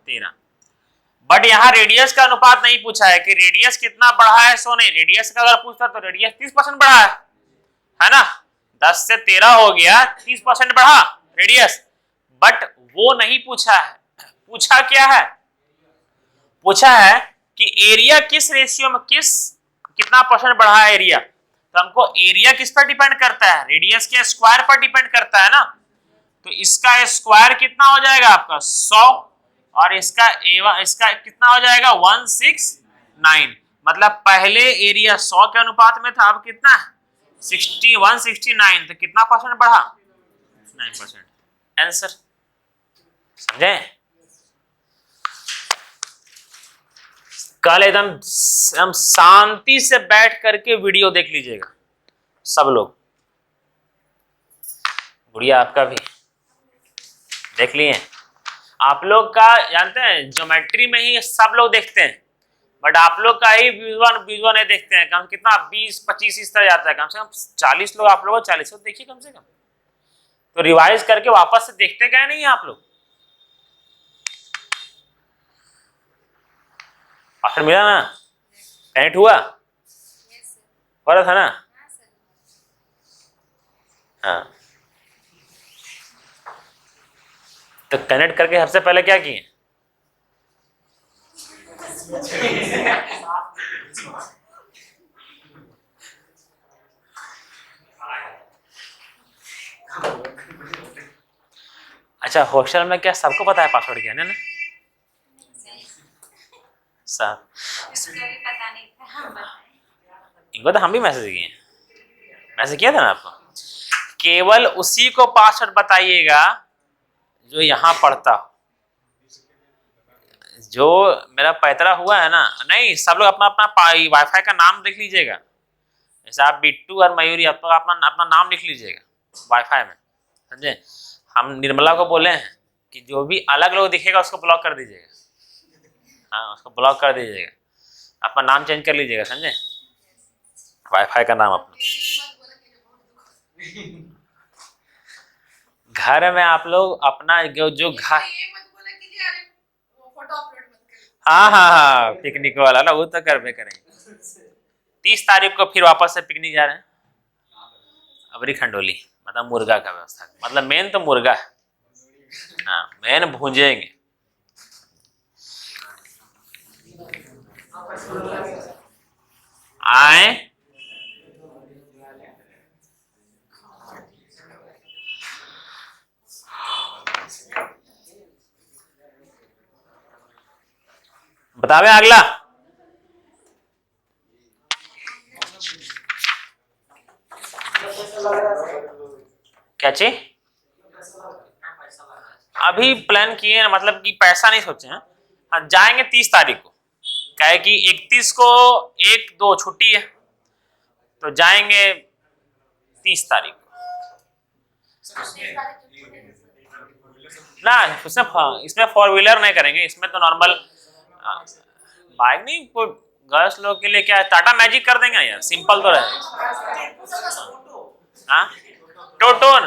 13। बट यहाँ रेडियस का अनुपात नहीं पूछा है कि रेडियस कितना बढ़ा है, सो नहीं, रेडियस का अगर पूछता तो रेडियस 30% बढ़ा है ना, 10 से 13 हो गया, 30% बढ़ा रेडियस। बट वो नहीं पूछा है, पूछा क्या है? पूछा है कि एरिया किस रेशियो में कितना परसेंट बढ़ा है एरिया। तो हमको एरिया किस पर डिपेंड करता है? रेडियस के स्क्वायर पर डिपेंड करता है ना। तो इसका स्क्वायर कितना हो जाएगा आपका 100 और इसका कितना हो जाएगा 169। मतलब पहले एरिया 100 के अनुपात में था, अब कितना 169, तो कितना परसेंट बढ़ा? 9%। आंसर समझे? कल एकदम शांति से बैठ करके वीडियो देख लीजिएगा सब लोग। गुड़िया आपका भी देख लिए? आप लोग का जानते हैं ज्योमेट्री में ही सब लोग देखते हैं, बट आप लोग का ही विजुअल नहीं देखते हैं। कम कितना 20-25 इस तरह जाता है, कम से कम 40 लोग आप लोग 40 लोग देखिए कम से कम। तो रिवाइज करके वापस से देखते गए नहीं आप लोग? ऑप्शन मिला ना? कनेक्ट हुआ? हो रहा था ना? हाँ, तो कनेक्ट करके सबसे पहले क्या किए? अच्छा, हॉस्टल में क्या सबको पता है पासवर्ड क्या है ना? सब पता नहीं था। इनको तो हम भी मैसेज किया था ना आपको। केवल उसी को पासवर्ड बताइएगा जो यहाँ पढ़ता हो। जो मेरा पैतरा हुआ है ना, नहीं, सब लोग अपना अपना वाईफाई का नाम लिख लीजिएगा। जैसे आप बिट्टू और मयूरी, आप तो अपना अपना नाम लिख लीजिएगा वाईफाई में, समझे? हम निर्मला को बोले हैं कि जो भी अलग लोग दिखेगा उसको ब्लॉक कर दीजिएगा। हाँ, उसको ब्लॉक कर दीजिएगा, अपना नाम चेंज कर लीजिएगा, समझे? वाईफाई का नाम अपना। घर में आप लोग अपना जो घर, हाँ, पिकनिक वाला ना, वो तो करबे करेंगे। 30 तारीख को फिर वापस से पिकनिक जा रहे हैं, अबरी खंडोली, मतलब मुर्गा का व्यवस्था, मतलब मेन तो मुर्गा है। हाँ, मेन भूंजेंगे। आए बतावे अगला। क्या चीज? अभी प्लान किए हैं, मतलब कि पैसा नहीं सोचे हैं। हाँ, जाएंगे 30 तारीख को, क्या है कि 31 को 1-2 छुट्टी है, तो जाएंगे 30 तारीख को ना। इसमें 4 व्हीलर नहीं करेंगे, इसमें तो नॉर्मल बाइक नहीं, कोई गर्ल्स लोग के लिए क्या है, टाटा मैजिक कर देंगे यार, सिंपल तो रहेगा। हाँ, टोटो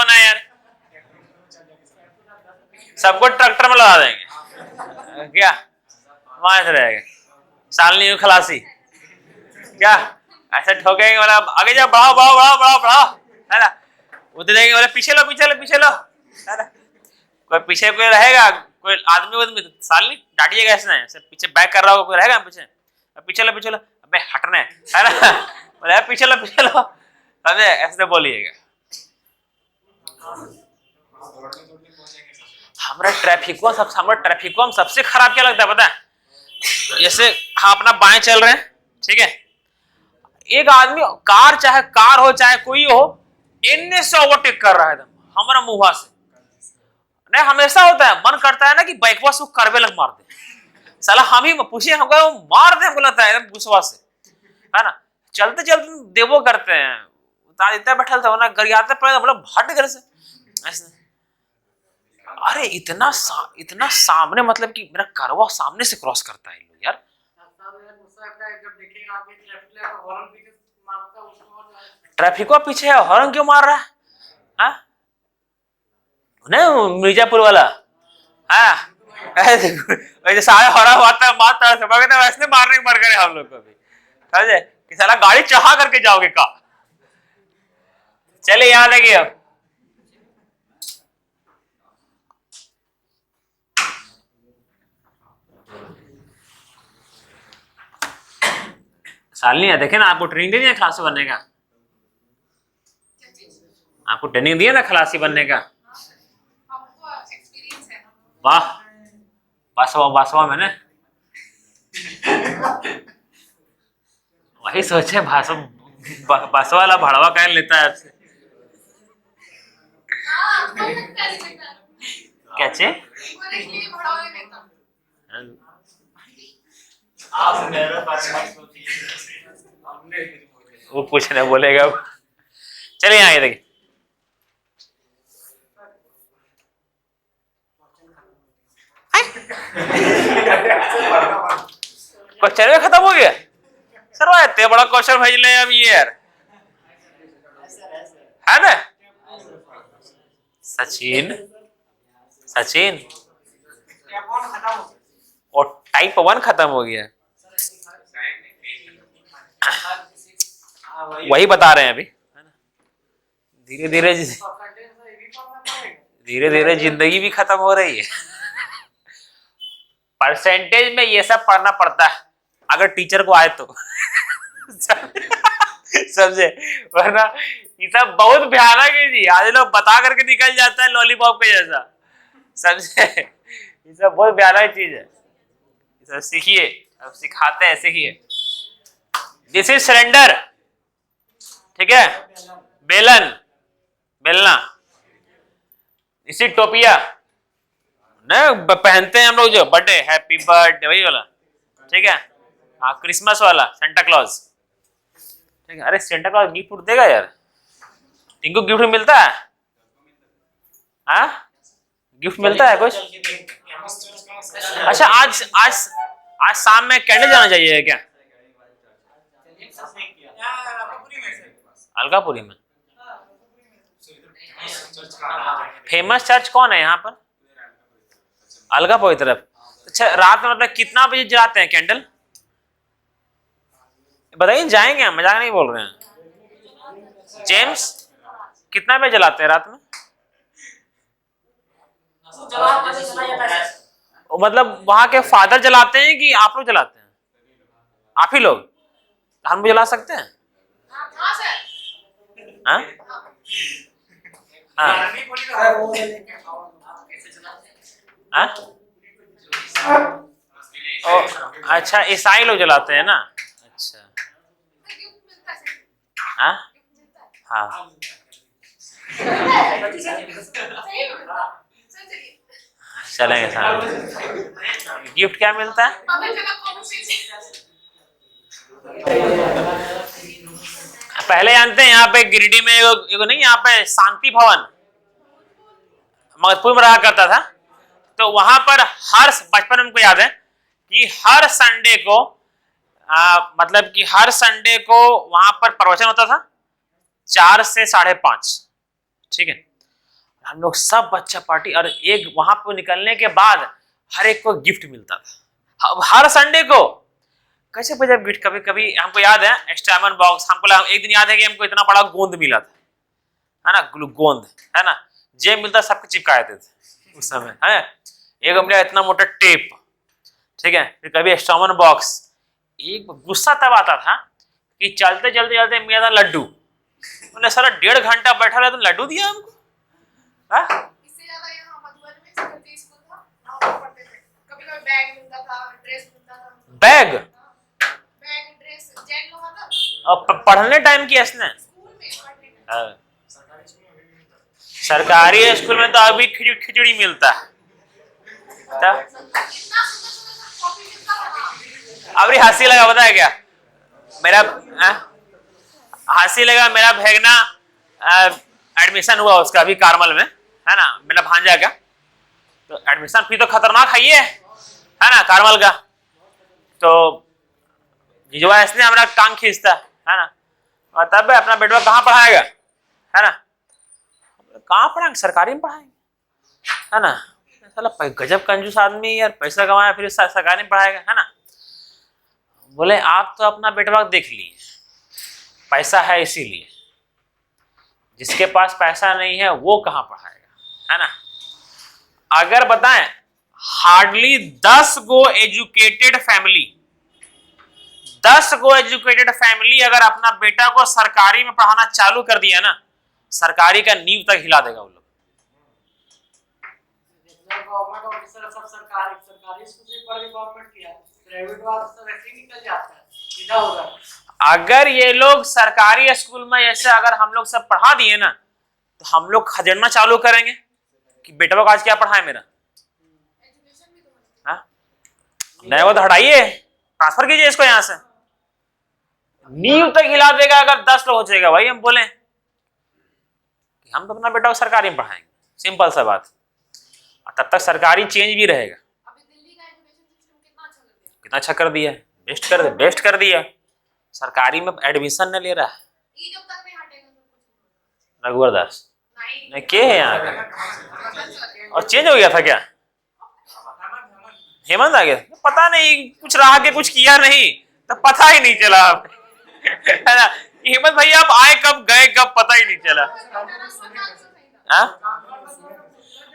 ना यार, सबको ट्रैक्टर में लगा देंगे क्या, वहां से रहेगा सालनी खलासी क्या, ऐसे ठोकेंगे वाला, आगे जाओ, बढ़ाओ, है ना, उतरेंगे वाले, पीछे लो, है ना। कोई पीछे कोई रहेगा, कोई आदमी सालनी डांटिएगा ऐसे पीछे बैक कर रहा होगा, कोई रहेगा पीछे लो, अबे हटना है ना, बोले पीछे लो, समझे? ऐसे बोलिएगा। हमारा ट्रैफिक सबसे खराब क्या लगता है पता है? जैसे हम अपना बाएं चल रहे हैं, ठीक है, एक आदमी कार हो चाहे कोई हो, इनने से ओवरटेक कर रहा है एकदम हमारा मुंह से। नहीं, हमेशा होता है, मन करता है ना कि बाइक वास को करवे लग मार दे, साला हम ही पूछिए, हमको मार दे, हमको लगता है एकदम गुस्सा से। है ना, चलते चलते देवो करते हैं, उतार इतना बैठल था ना, गरियाते पड़े बोला भट घर से ऐसे। अरे इतना सामने, मतलब कि मेरा कारवा सामने से क्रॉस करता है लोग यार। ट्रैफिक पीछे है, हॉर्न क्यों मार रहा है? हाँ? नहीं मिर्जापुर वाला, हाँ सारे हरा मारता है वैसे मारने की मर गए हम लोग को भी, समझे कि साला गाड़ी चढ़ा करके जाओगे का। चले यहाँ लगे अब शालिनी है, देखे ना आपको ट्रेनिंग दे दिया खलासी बनने का, आपको ट्रेनिंग दिया ना खलासी बनने का। वाह बासवा मैंने वही सोचे बासवा वाला भाड़वा कह लेता है आपसे। कैसे वो पूछने बोलेगा। चलिए यहाँ देखिए, क्वेश्चन खत्म हो गया सर, वो इतने बड़ा क्वेश्चन भेज ले अब ये यार, है ना। सचिन और टाइप 1 खत्म हो गया, वही बता रहे हैं अभी, धीरे धीरे जिंदगी भी खत्म हो रही है। परसेंटेज में ये सब पढ़ना पड़ता है अगर टीचर को आए तो समझे, वरना ये सब बहुत भयानक है जी, आज लोग बता करके निकल जाता है लॉलीपॉप के जैसा, समझे। ये सब बहुत भयानक चीज है, सब सीखिए, अब सिखाते हैं, सीखिए। दिस इज सिलेंडर, ठीक है, बेलना, इसी टोपिया न पहनते हैं हम लोग जो बर्थडे, हैप्पी बर्थडे वही वाला, ठीक है। हाँ क्रिसमस वाला सेंटा क्लॉज, ठीक है। अरे सेंटा क्लॉज गिफ्ट देगा यार, इनको गिफ्ट मिलता है, हाँ गिफ्ट मिलता है कुछ। अच्छा आज शाम में कैंडल जाना चाहिए क्या? अलकापुरी में फेमस चर्च कौन है यहाँ पर? अलकापुरी तरफ। अच्छा रात में मतलब कितना बजे जलाते हैं कैंडल बताइए, जाएंगे हम, मजाक नहीं बोल रहे हैं। जेम्स कितना बजे जलाते हैं रात में? मतलब वहां के फादर जलाते हैं कि आप लोग जलाते हैं? आप ही लोग, हम भी जला सकते हैं? हाँ हाँ अच्छा ईसाई लोग जलाते हैं ना, अच्छा हाँ हाँ चलेंगे साथ। गिफ्ट क्या मिलता है? पहले जानते हैं यहाँ पे गिरिडीह में एगो नहीं, यहाँ पे शांति भवन मगधपुर में रहा करता था, तो वहां पर हर बचपन में हमको याद है कि हर संडे को मतलब कि हर संडे को वहां पर प्रवचन होता था 4 से 5:30, ठीक है। हम लोग सब बच्चा पार्टी, और एक वहां पर निकलने के बाद हर एक को गिफ्ट मिलता था हर संडे को। कैसे बजे गिफ्ट, कभी कभी हमको याद है स्टामन बॉक्स, हमको एक दिन याद है कि हमको इतना बड़ा गोंद मिला था, है ना, गोंद, है ना, जे मिलता सबको चिपकाए थे उस समय, है। एक हमने इतना मोटा टेप, ठीक है। फिर कभी स्टामन बॉक्स। एक गुस्सा तब आता था कि चलते चलते मिला था लड्डू, मैंने सारा 1.5 घंटा बैठा रहा तो लड्डू दिया हमको। इससे ज्यादा यहाँ मधुबन में सरकारी स्कूल था, वहाँ पर पढ़ते थे, कभी-कभी बैग मिलता था, ड्रेस मिलता था। बैग ड्रेस जैन लोग आता और पढ़ने टाइम की इसने स्कूल में पढ़ने सरकारी स्कूल में तो अभी खिचड़ी मिलता है, कितना सुंदर कॉपी मिलता था। अभी हंसी लगा, पता है क्या, मेरा हंसी लगा, मेरा भेगना एडमिशन हुआ उसका अभी कार्मल में, है ना, मेरा भांजा का। तो एडमिशन फी तो खतरनाक है ना कार्मल का। तो जिजवा इसने हमारा टांग खींचता है ना, और तब अपना बेटवा कहाँ पढ़ाएगा, है ना, कहाँ पढ़ाएंगे, सरकारी में पढ़ाएंगे, है ना। साला गजब कंजूस आदमी यार, पैसा कमाया फिर सरकारी में पढ़ाएगा, है ना। बोले आप तो अपना बेटवा देख लिए, पैसा है इसीलिए, जिसके पास पैसा नहीं है वो कहाँ पढ़ाएगा, है ना। अगर बताएं हार्डली 10 गो एजुकेटेड फैमिली, 10 गो एजुकेटेड फैमिली अगर अपना बेटा को सरकारी में पढ़ाना चालू कर दिया ना, सरकारी का नींव तक हिला देगा वो लोग। गवर्नमेंट ऑफिसर सब सरकारी स्कूल से पढ़ के गवर्नमेंट किया, प्राइवेट वाला सब ऐसे ही निकल जाता है सीधा उधर। अगर ये लोग सरकारी स्कूल में ऐसे अगर हम लोग सब पढ़ा दिए ना, तो हम लोग खदेड़ना चालू करेंगे कि बेटा को आज क्या पढ़ाए मेरा, हाँ नया वो तो हटाइए, ट्रांसफर कीजिए इसको यहां से, नींव तक हिला देगा अगर 10 लोग हो जाएगा। भाई हम बोले कि हम तो अपना बेटा को सरकारी में पढ़ाएंगे, सिंपल सा बात, तब तक सरकारी चेंज भी रहेगा। अभी दिल्ली का एजुकेशन सिस्टम कितना अच्छा कर दिया, बेस्ट कर दिया, सरकारी में एडमिशन न ले रहा है जब तक नहीं हटेगा रघुवर दास नहीं के है यहाँ का, और चेंज हो गया था क्या, हेमंत आ गया, पता नहीं कुछ रहा के कुछ किया नहीं, तो पता ही नहीं चला, है ना। हेमंत भैया आप आए कब गए कब पता ही नहीं चला।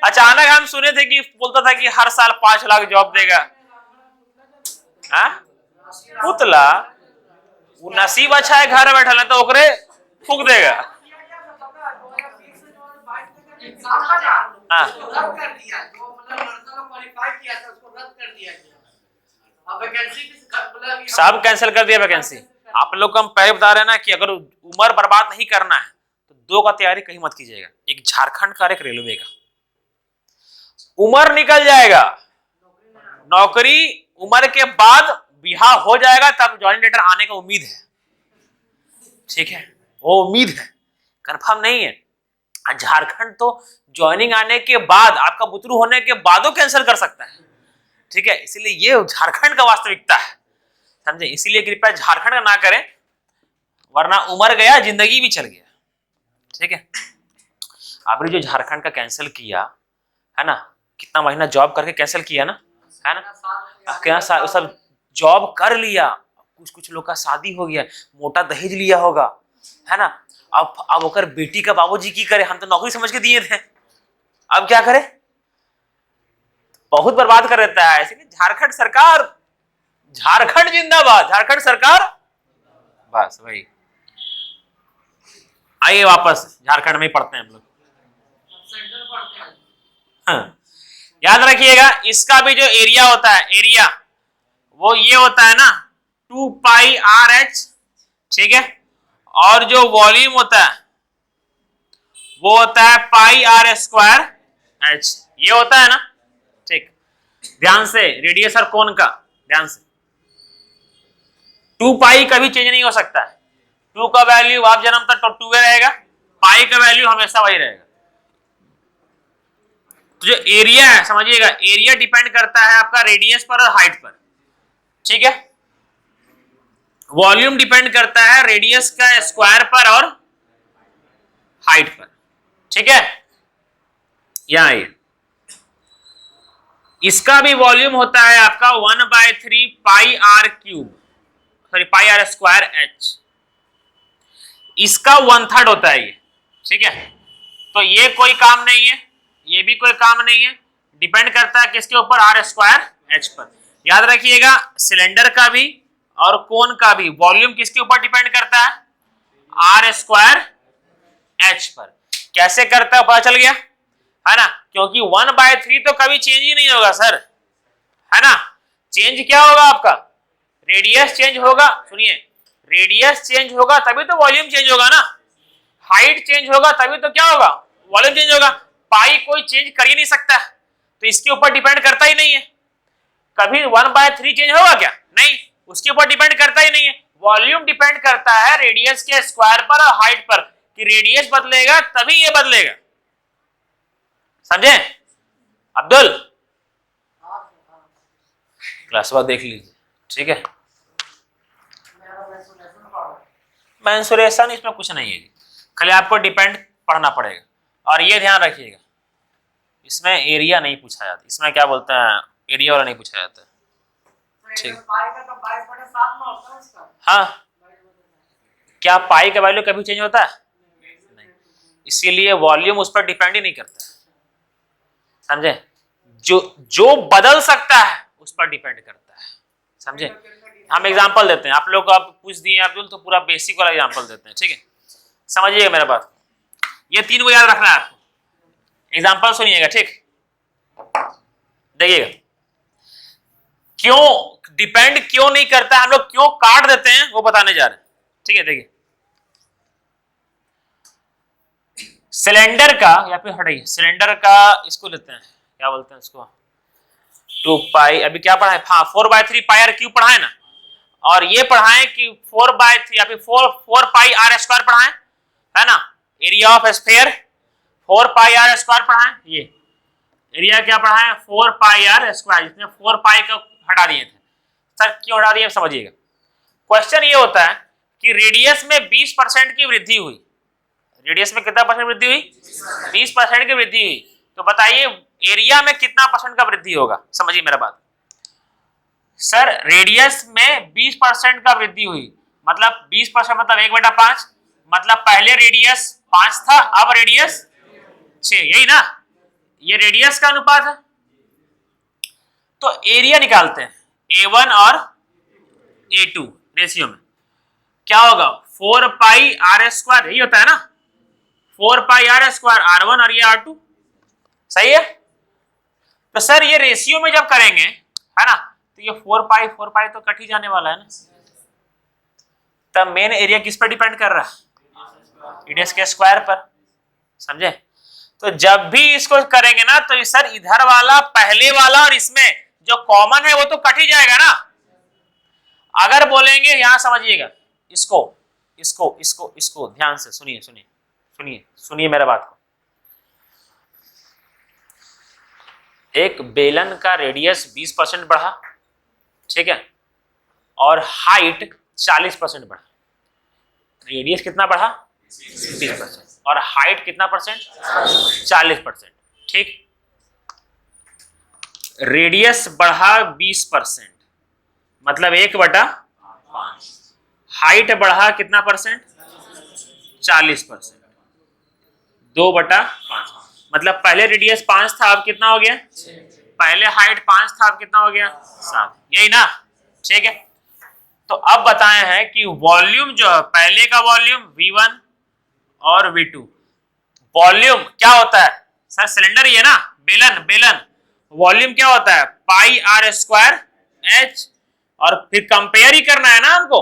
अचानक हम सुने थे कि बोलता था कि हर साल 5 लाख जॉब देगा, पुतला वो नसीब अच्छा है घर बैठल है तो ओकरे फूक देगा। हाँ रद्द कर दिया, जो मतलब लड़का लोग क्वालिफाई किया था उसको रद्द कर दिया गया। अब वैकेंसी सब कैंसिल कर दिया वैकेंसी। आप लोग को हम पहले बता रहे हैं ना कि अगर उम्र बर्बाद नहीं करना है तो 2 का तैयारी कहीं मत कीजिएगा, एक झारखंड का एक रेलवे का। उम्र निकल जाएगा, नौकरी उम्र के बाद बिहार हो जाएगा, तब ज्वाइनिंग लेटर आने का उम्मीद है, ठीक है, वो उम्मीद है, कंफर्म नहीं है। झारखंड तो ज्वाइनिंग आने के बाद, आपका बुतरू होने के बादो कैंसिल कर सकता है, ठीक है, इसलिए ये झारखंड का वास्तविकता है, समझे। इसीलिए कृपया झारखंड का ना करें, वरना उम्र गया जिंदगी भी चल गया, ठीक है। आपने जो झारखंड का कैंसिल किया है ना, कितना महीना जॉब करके कैंसिल किया ना, है ना, क्या सब जॉब कर लिया, कुछ लोग का शादी हो गया, मोटा दहेज लिया होगा, है ना। अब ओकर बेटी का बाबूजी की करे, हम तो नौकरी समझ के दिए थे, अब क्या करे, बहुत बर्बाद कर देता है। इसलिए झारखंड सरकार, झारखंड जिंदाबाद, झारखंड सरकार, बस वही। आइए वापस झारखंड में पढ़ते हैं हम लोग। हाँ। याद रखिएगा इसका भी जो एरिया होता है, एरिया वो ये होता है ना 2 पाई आर एच, ठीक है, और जो वॉल्यूम होता है वो होता है पाई आर स्क्वायर एच, ये होता है ना, ठीक। ध्यान से, रेडियस और कोण का ध्यान से, 2 पाई कभी चेंज नहीं हो सकता है, 2 का वैल्यू आप जन्म तक 2 रहेगा, पाई का वैल्यू हमेशा वही रहेगा। तो जो एरिया है समझिएगा, एरिया डिपेंड करता है आपका रेडियस पर और हाइट पर, ठीक है। वॉल्यूम डिपेंड करता है रेडियस का स्क्वायर पर और हाइट पर, ठीक है। यहां आइए, इसका भी वॉल्यूम होता है आपका 1/3 pi r cube, sorry pi are square h, इसका 1/3 होता है ये, ठीक है। तो ये कोई काम नहीं है, ये भी कोई काम नहीं है, डिपेंड करता है किसके ऊपर, आर स्क्वायर एच पर। याद रखिएगा सिलेंडर का भी और कोन का भी वॉल्यूम किसके ऊपर डिपेंड करता है, आर स्क्वायर एच पर। कैसे करता है पता चल गया, है ना, क्योंकि 1/3 तो कभी चेंज ही नहीं होगा सर, है ना। चेंज क्या होगा आपका, रेडियस चेंज होगा, सुनिए, रेडियस चेंज होगा तभी तो वॉल्यूम चेंज होगा ना, हाइट चेंज होगा तभी तो क्या होगा, वॉल्यूम चेंज होगा। पाई कोई चेंज कर ही नहीं सकता, तो इसके ऊपर डिपेंड करता ही नहीं है। कभी 1/3 चेंज होगा क्या, नहीं, उसके ऊपर डिपेंड करता ही नहीं है। वॉल्यूम डिपेंड करता है रेडियस के स्क्वायर पर और हाइट पर, कि रेडियस बदलेगा तभी ये बदलेगा। समझे अब्दुल? क्लास बाद देख लीजिए, ठीक है। मेंसुरेशन इसमें कुछ नहीं है, खाली आपको डिपेंड पढ़ना पड़ेगा। और ये ध्यान रखिएगा, इसमें एरिया नहीं पूछा जाता, इसमें क्या बोलते हैं, एरिया वाला नहीं पूछा जाता। ठीक, हाँ, क्या पाई का वैल्यू कभी चेंज होता है? नहीं, इसीलिए वॉल्यूम उस पर डिपेंड ही नहीं करता, समझे? जो बदल सकता है उस पर डिपेंड करता है, समझे? हम एग्जांपल देते हैं, आप लोग को आप पूछ दिए अब्दुल तो पूरा बेसिक वाला एग्जांपल देते हैं, ठीक है? समझिएगा मेरा बात, ये 3 को याद रखना है आपको। एग्जांपल सुनिएगा, ठीक? देखिएगा क्यों डिपेंड क्यों नहीं करता, हम लोग क्यों काट देते हैं वो बताने जा रहे हैं, ठीक है? देखिए सिलेंडर का, या फिर हटाइए सिलेंडर का, इसको लेते हैं, क्या बोलते हैं इसको, 2 पाई, अभी क्या पढ़ा है? हाँ 4/3 पाई आर क्यूब पढ़ा है ना, और ये पढ़ा है कि 4/3 या फिर 4 पाई आर स्क्वायर पढ़ा है ना? Area of sphere 4 pi are square पढ़ा है, ये एरिया क्या पढ़ा है? 4 पाई आर स्क्वायर, जिसमें 4 पाई को हटा दिए थे। सर क्यों हटा दिए समझिएगा। क्वेश्चन ये होता है कि रेडियस में 20% की वृद्धि हुई, रेडियस में कितना परसेंट वृद्धि हुई? 20% की वृद्धि हुई, तो बताइए एरिया में कितना परसेंट का वृद्धि होगा? समझिए मेरा बात। सर रेडियस में 20% का वृद्धि हुई, मतलब 20% मतलब 1/5, मतलब पहले रेडियस 5 था, अब रेडियस 6, यही ना? ये रेडियस का अनुपात है। तो एरिया निकालते हैं A1 और A2 रेशियो में, क्या होगा? 4 पाई आर स्क्वायर, यही होता है ना? 4 पाई आर स्क्वायर R1 और ये R2, सही है? तो सर ये रेशियो में जब करेंगे, है ना, तो ये 4 पाई तो कट ही जाने वाला है ना। तब मेन एरिया किस पर डिपेंड कर रहा है? रेडियस के स्क्वायर पर, समझे? तो जब भी इसको करेंगे ना, तो सर इधर वाला पहले वाला और इसमें जो कॉमन है वो तो कट ही जाएगा ना। अगर बोलेंगे, यहां समझिएगा, इसको इसको इसको इसको ध्यान से सुनिए सुनिए सुनिए सुनिए मेरा बात को। एक बेलन का रेडियस 20% बढ़ा, ठीक है, और हाइट 40% बढ़ा। रेडियस कितना बढ़ा? 20%, और हाइट कितना परसेंट? 40%, ठीक। रेडियस बढ़ा 20%, मतलब 1/5। हाइट बढ़ा कितना परसेंट? 40%, 2/5, मतलब पहले रेडियस 5 था, अब कितना हो गया? 6। पहले हाइट 5 था, अब कितना हो गया? 7, यही ना? ठीक है। तो अब बताए हैं कि वॉल्यूम जो है, पहले का वॉल्यूम V1 और V2, वॉल्यूम क्या होता है? सर सिलेंडर ही है ना, बेलन, वॉल्यूम क्या होता है? पाई आर स्क्वायर H, और फिर कंपेयर ही करना है ना हमको,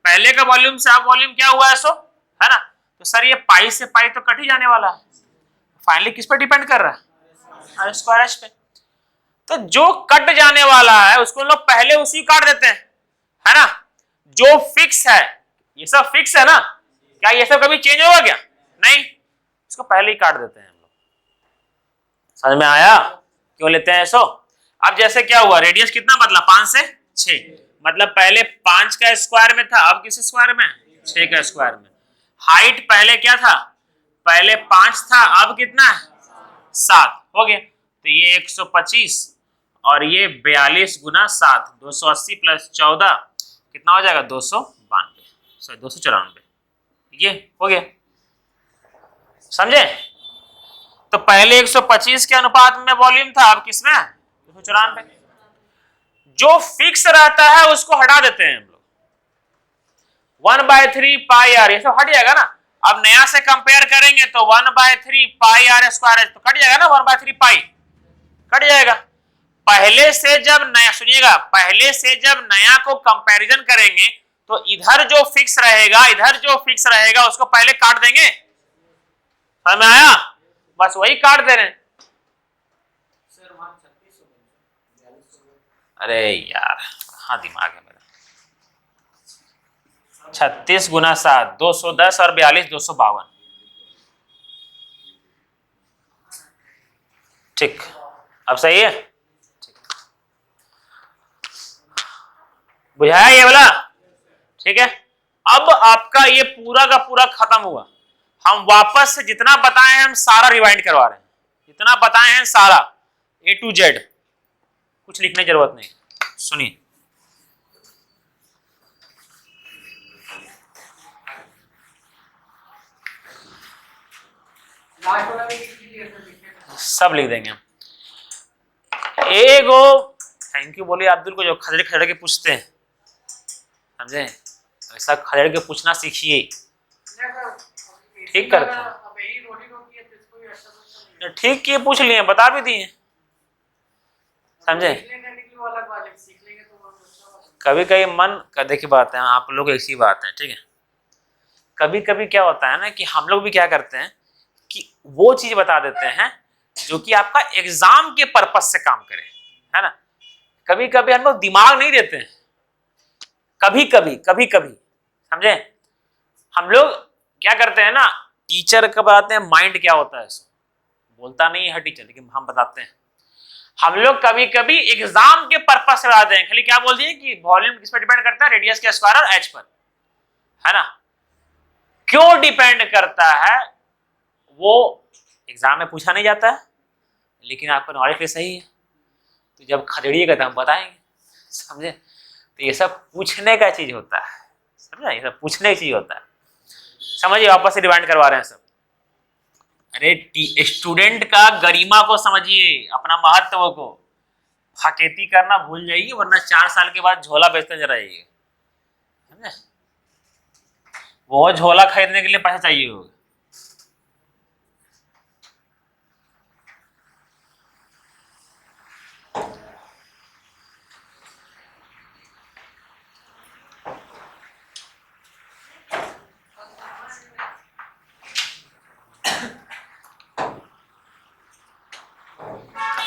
पहले का वॉल्यूम से अब वॉल्यूम क्या हुआ है, सो है ना? तो सर ये पाई से पाई तो कट ही जाने वाला है, फाइनली किस पर डिपेंड कर रहा है? आर स्क्वायर H पे। तो जो कट जाने वाला है उसको लोग पहले उसी काट देते हैं, है ना? जो फिक्स है, ये सब फिक्स है ना, क्या ये सब कभी चेंज होगा क्या? नहीं, इसको पहले ही काट देते हैं हम लोग। समझ में आया क्यों लेते हैं ऐसो? अब जैसे क्या हुआ, रेडियस कितना बदला? 5 से 6, मतलब पहले 5 का स्क्वायर में था, अब किस स्क्वायर में? 6 का स्क्वायर में। हाइट पहले क्या था? पहले 5 था, अब कितना है? 7 हो गया। तो ये 125 और ये 42 गुना 7, 280 प्लस 14 कितना हो जाएगा? 294, ये हो गया। समझे? तो पहले 125 के अनुपात में वॉल्यूम था, अब किसमें? 294। जो फिक्स रहता है उसको हटा देते हैं हम लोग। 1/3 पाई आर, ये सब हट जाएगा ना। अब नया से कंपेयर करेंगे तो 1/3 पाई आर स्क्वायर तो कट जाएगा ना, 1/3 पाई कट जाएगा। पहले से जब नया, सुनिएगा, पहले से जब नया को कंपैरिजन करेंगे तो इधर जो फिक्स रहेगा, इधर जो फिक्स रहेगा उसको पहले काट देंगे। समझ में आया? बस वही काट दे रहे हैं। अरे यार हाँ, दिमाग है मेरा। 36 गुना 7 210 और 42 252। ठीक, अब सही है, बुझाया ये वाला? ठीक है, अब आपका ये पूरा का पूरा खत्म हुआ। हम वापस से जितना बताए हैं हम सारा रिवाइंड करवा रहे हैं, जितना बताए हैं सारा A to Z, कुछ लिखने की जरूरत नहीं। सुनिए, लास्ट वाला भी लिख लीजिए, फिर लिखिए। सब लिख देंगे हम। एगो थैंक यू बोलिए अब्दुल को, जो खदेड़ खदेड़ के पूछते हैं, समझे? ऐसा खदेड़ के पूछना सीखिए, ठीक करते हैं। अब यही रोटी रोटी है, तो इसको भी अच्छा समझ ठीक किए, पूछ लिए, बता भी दिए, समझे? सीखने की वो अलग बात है, सीख लेंगे तो वो दूसरा बात है। कभी कभी मन करने की बात है, आप लोग ऐसी बात है, ठीक है? कभी कभी क्या होता है ना कि हम लोग भी क्या करते हैं कि वो चीज बता देते हैं जो कि आपका एग्जाम के पर्पस से काम करे, है ना? कभी कभी हम लोग दिमाग नहीं देते हैं, कभी कभी समझे? हम लोग क्या करते हैं ना, टीचर का बताते हैं माइंड क्या होता है, बोलता नहीं है टीचर, लेकिन हम बताते हैं। हम लोग कभी कभी एग्जाम के पर्पस से बताते हैं, खाली क्या बोल दिए कि वॉल्यूम किस पर डिपेंड करता है, रेडियस के स्क्वायर और एच पर, है ना? क्यों डिपेंड करता है वो एग्जाम में पूछा नहीं जाता है, लेकिन आपका नॉलेज पे सही है, तो जब खदेड़िएगा तो हम बताएंगे, समझे? तो ये सब पूछने का चीज होता है, समझे? ये सब पूछने की चीज होता है, समझिए? वापस से रिवाइंड करवा रहे हैं सब। अरे स्टूडेंट का गरिमा को समझिए, अपना महत्व को, फकेती करना भूल जाइए, वरना 4 साल के बाद झोला बेचते नजर आइएगा, समझे? वो झोला खरीदने के लिए पैसे चाहिए होगा।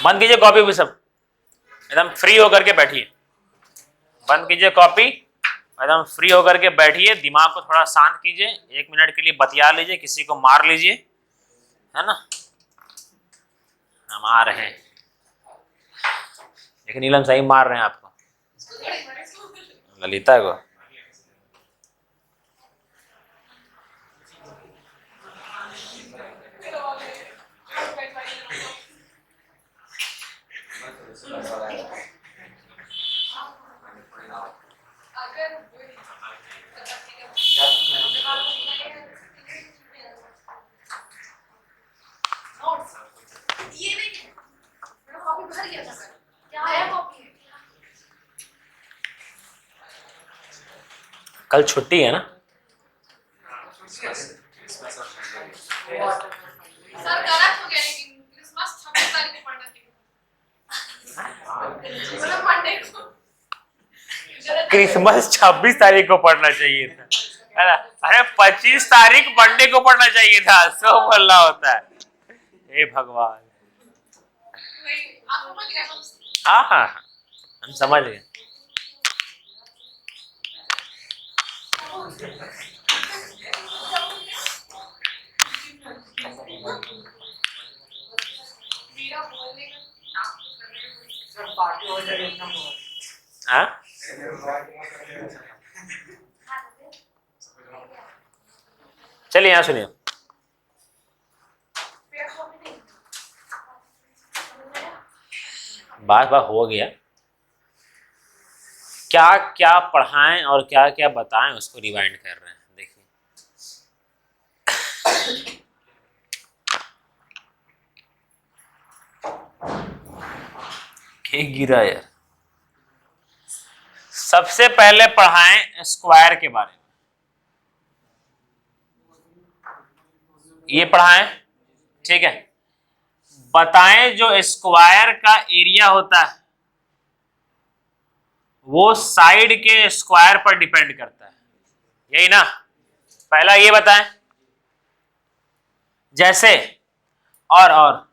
बंद कीजिए कॉपी भी, सब एकदम फ्री होकर के बैठिए, बंद कीजिए कॉपी, एकदम फ्री होकर के बैठिए, दिमाग को थोड़ा शांत कीजिए, 1 मिनट के लिए बतिया लीजिए, किसी को मार लीजिए, है ना? हम आ रहे हैं, लेकिन नीलम सही मार रहे हैं आपको, ललिता को। ये नहीं है, मेरा कॉपी भर गया था सर, क्या आया कॉपी है? कल छुट्टी है ना? सर गलत हो गया, लेकिन क्रिसमस 26 तारीख को पढ़ना चाहिए, मतलब मंडे को। क्रिसमस 26 तारीख को पढ़ना चाहिए था, है ना? अरे 25 तारीख मंडे को पढ़ना चाहिए था, सो बोलना होता है। हे भगवान, आप समझ गए? हाँ हाँ हम समझ गए। मेरा बोलने का सब पार्टी हो जाए इतना बहुत। हाँ, चलिए यहाँ सुनिए, बात हो गया, क्या क्या पढ़ाएं और क्या क्या बताएं उसको रिवाइंड कर रहे हैं। देखिए, क्या गिरा यार? सबसे पहले पढ़ाएं स्क्वायर के बारे में, ये पढ़ाएं, ठीक है? बताएं जो स्क्वायर का एरिया होता है वो साइड के स्क्वायर पर डिपेंड करता है, यही ना? पहला ये बताएं, जैसे और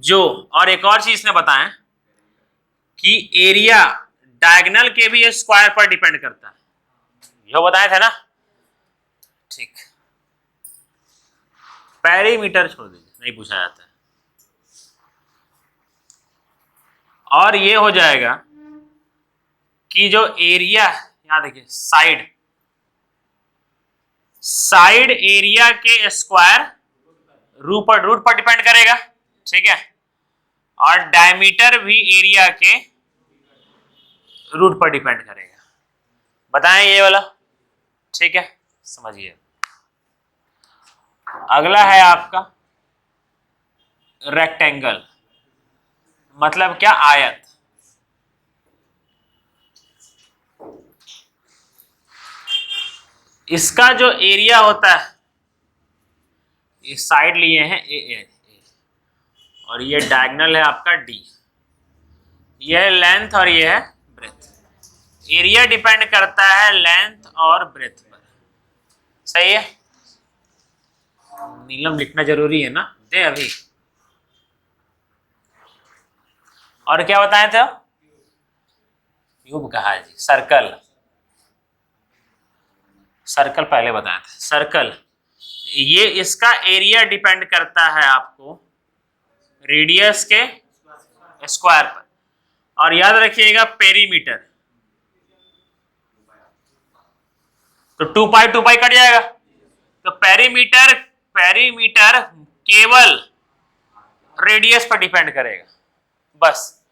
जो, और एक और चीज इसने बताएं कि एरिया डायगोनल के भी स्क्वायर पर डिपेंड करता है, यो बताए थे ना, ठीक। पेरीमीटर छोड़ दीजिए, नहीं पूछा जाता है। और ये हो जाएगा कि जो एरिया, यहां देखिए साइड एरिया के स्क्वायर रूट पर डिपेंड करेगा, ठीक है। और डायमीटर भी एरिया के रूट पर डिपेंड करेगा। बताएं ये वाला, ठीक है, समझिए। अगला है आपका रेक्टेंगल, मतलब क्या, आयत। इसका जो एरिया होता है, ये साइड लिए हैं ए और ये डायगोनल है आपका डी, ये है लेंथ और ये है ब्रेथ। एरिया डिपेंड करता है लेंथ और ब्रेथ पर, सही है। नीलम लिखना जरूरी है ना, दे अभी। और क्या बताए थे, क्यूब कहा है जी, सर्कल पहले बताया था। सर्कल, ये इसका एरिया डिपेंड करता है आपको रेडियस के स्क्वायर पर। और याद रखिएगा पेरीमीटर, तो 2 पाई कट जाएगा, तो पेरीमीटर केवल रेडियस पर डिपेंड करेगा, बस।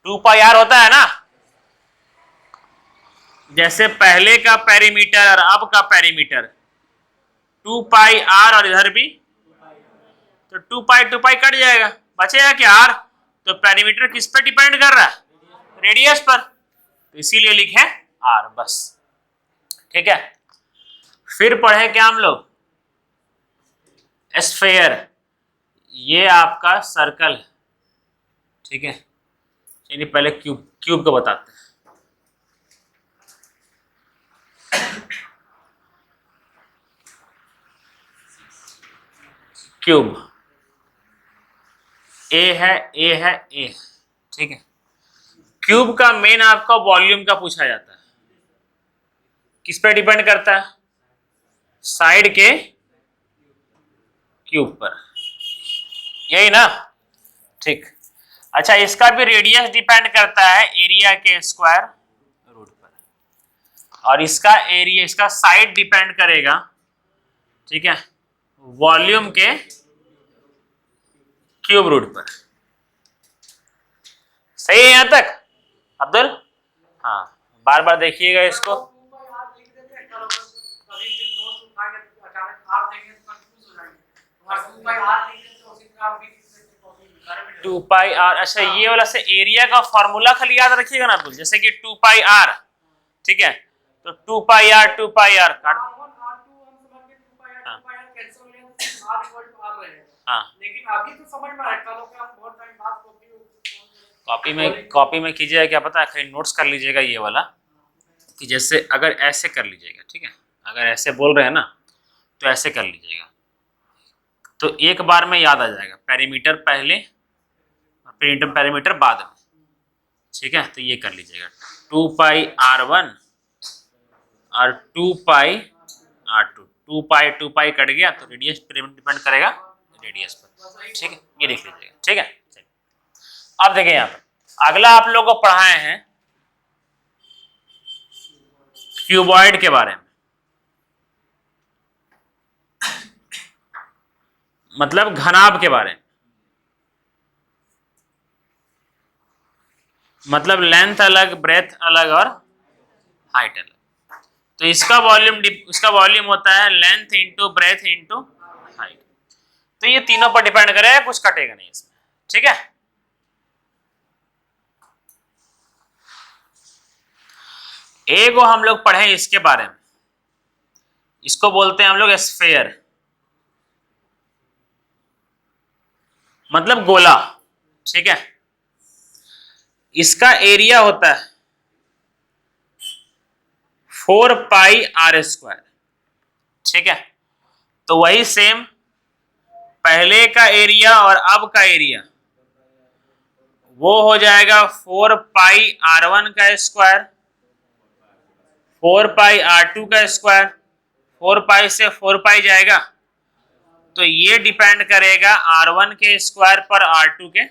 2 पाई आर होता है ना, जैसे पहले का पेरीमीटर और अब का पेरीमीटर 2 पाई आर, और इधर भी तो 2 पाई कट जाएगा, बचेगा क्या आर। तो पेरीमीटर किस पर डिपेंड कर रहा है, रेडियस पर, तो इसीलिए लिखे आर, बस, ठीक है। फिर पढ़े क्या हम लोग, स्फेयर, ये आपका सर्कल है, ठीक है। यानी पहले क्यूब को बताते हैं। क्यूब, ए है, ठीक है। क्यूब का मेन आपका वॉल्यूम का पूछा जाता है, किस पे डिपेंड करता है, साइड के क्यूब पर, यही ना, ठीक। अच्छा, इसका भी रेडियस डिपेंड करता है एरिया के स्क्वायर रूट पर, और इसका साइड डिपेंड करेगा, ठीक है, वॉल्यूम के क्यूब रूट पर। सही है यहां तक अब्दुल? हाँ, बार बार देखिएगा इसको। 2 पाई आर, अच्छा ये वाला से एरिया का फॉर्मूला खाली याद रखिएगा ना अब्दुल, जैसे कि 2 पाई आर, ठीक है, तो 2 पाई आर काट, हाँ, लेकिन अभी तो समझ में आया, कल को आप बहुत टाइम बाद कॉपी में कीजिएगा, क्या पता है, कहीं नोट्स कर लीजिएगा ये वाला, कि जैसे अगर ऐसे कर लीजिएगा, ठीक है, अगर ऐसे बोल रहे हैं ना तो ऐसे कर लीजिएगा, तो एक बार में याद आ जाएगा, पेरीमीटर पहले और पेरीमीटर बाद में, ठीक है। तो ये कर लीजिएगा 2 पाई R1 और 2 पाई R2, 2 पाई कट गया तो रेडियस डिपेंड करेगा रेडियस पर, ठीक है, ये देख लीजिएगा, ठीक है। अब देखिए यहाँ पर अगला आप लोगों को पढ़ाए हैं क्यूबॉइड के बारे में, मतलब घनाभ के बारे में, मतलब लेंथ अलग, ब्रेथ अलग और हाइट अलग। तो इसका वॉल्यूम होता है length into breadth into height. तो ये तीनों पर डिपेंड करेगा, कुछ कटेगा नहीं इसमें, ठीक है। एक हम लोग पढ़े इसके बारे में, इसको बोलते हैं हम लोग स्फेयर, मतलब गोला, ठीक है। इसका एरिया होता है 4 पाई आर स्क्वायर, ठीक है। तो वही सेम पहले का एरिया और अब का एरिया वो हो जाएगा 4 पाई R1 का स्क्वायर, 4 पाई R2 का स्क्वायर, 4 पाई से 4 पाई जाएगा, तो ये डिपेंड करेगा R1 के स्क्वायर पर R2 के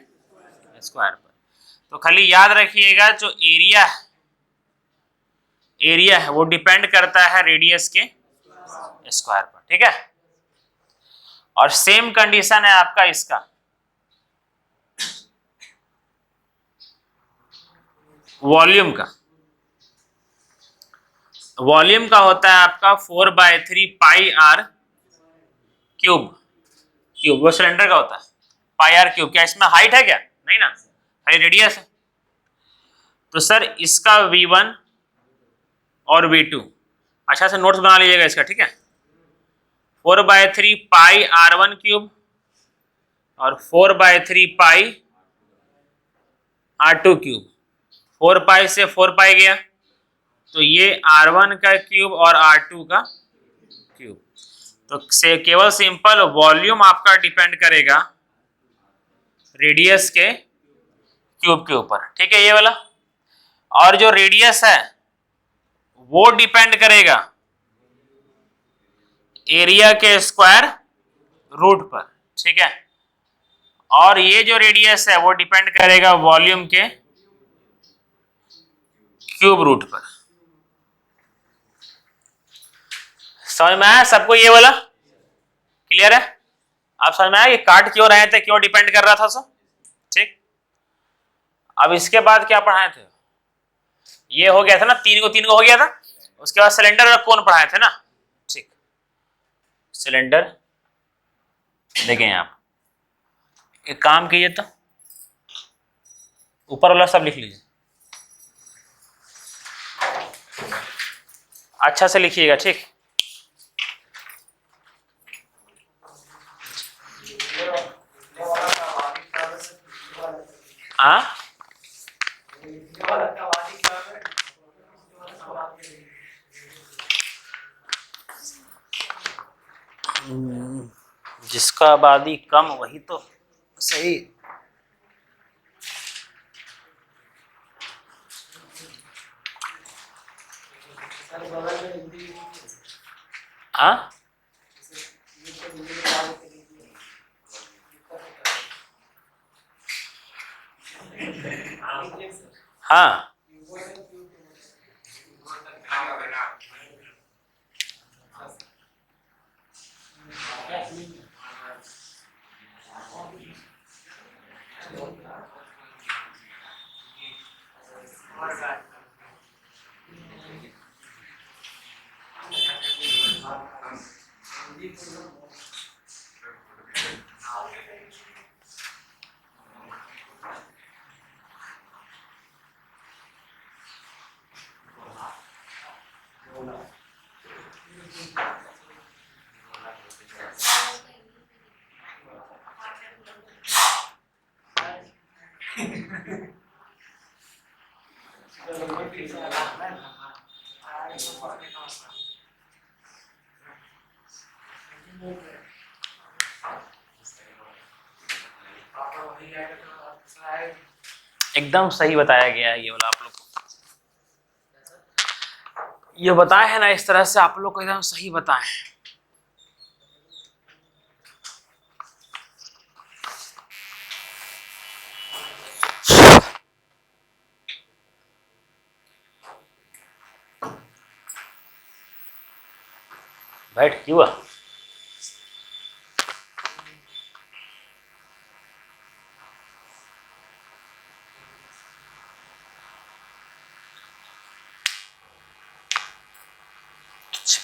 स्क्वायर पर। तो खाली याद रखिएगा जो एरिया है वो डिपेंड करता है रेडियस के स्क्वायर पर, ठीक है। और सेम कंडीशन है आपका इसका, वॉल्यूम का। वॉल्यूम का होता है आपका 4/3 पाई आर क्यूब, वो सिलेंडर का होता है पाई आर क्यूब। क्या इसमें हाइट है क्या? नहीं ना, हाइट रेडियस है। तो सर इसका V1 और V2 अच्छा से नोट्स बना लीजिएगा इसका, ठीक है। 4/3 पाई R1 क्यूब और 4/3 पाई R2 क्यूब। 4 पाई से 4 पाई गया, तो ये R1 का क्यूब और R2 का क्यूब। तो से केवल सिंपल वॉल्यूम आपका डिपेंड करेगा रेडियस के क्यूब के ऊपर, ठीक है, ये वाला। और जो रेडियस है वो डिपेंड करेगा एरिया के स्क्वायर रूट पर, ठीक है। और ये जो रेडियस है वो डिपेंड करेगा वॉल्यूम के क्यूब रूट पर। समझ में आया सबको ये वाला? क्लियर है? आप समझ में आया ये काट क्यों रहे थे, क्यों डिपेंड कर रहा था सो, ठीक। अब इसके बाद क्या पढ़ाए थे? ये हो गया था ना, तीन को हो गया था। उसके बाद सिलेंडर और कोन पढ़ाए थे ना, ठीक। सिलेंडर देखें आप, एक काम कीजिए तो ऊपर वाला सब लिख लीजिए, अच्छा से लिखिएगा, ठीक। हाँ जिसका आबादी कम वही तो सही। हाँ हाँ एकदम सही बताया गया है ये वाला आप लोग को। ये बताया है ना इस तरह से, आप लोग को एकदम सही बताए। बैठ क्यों?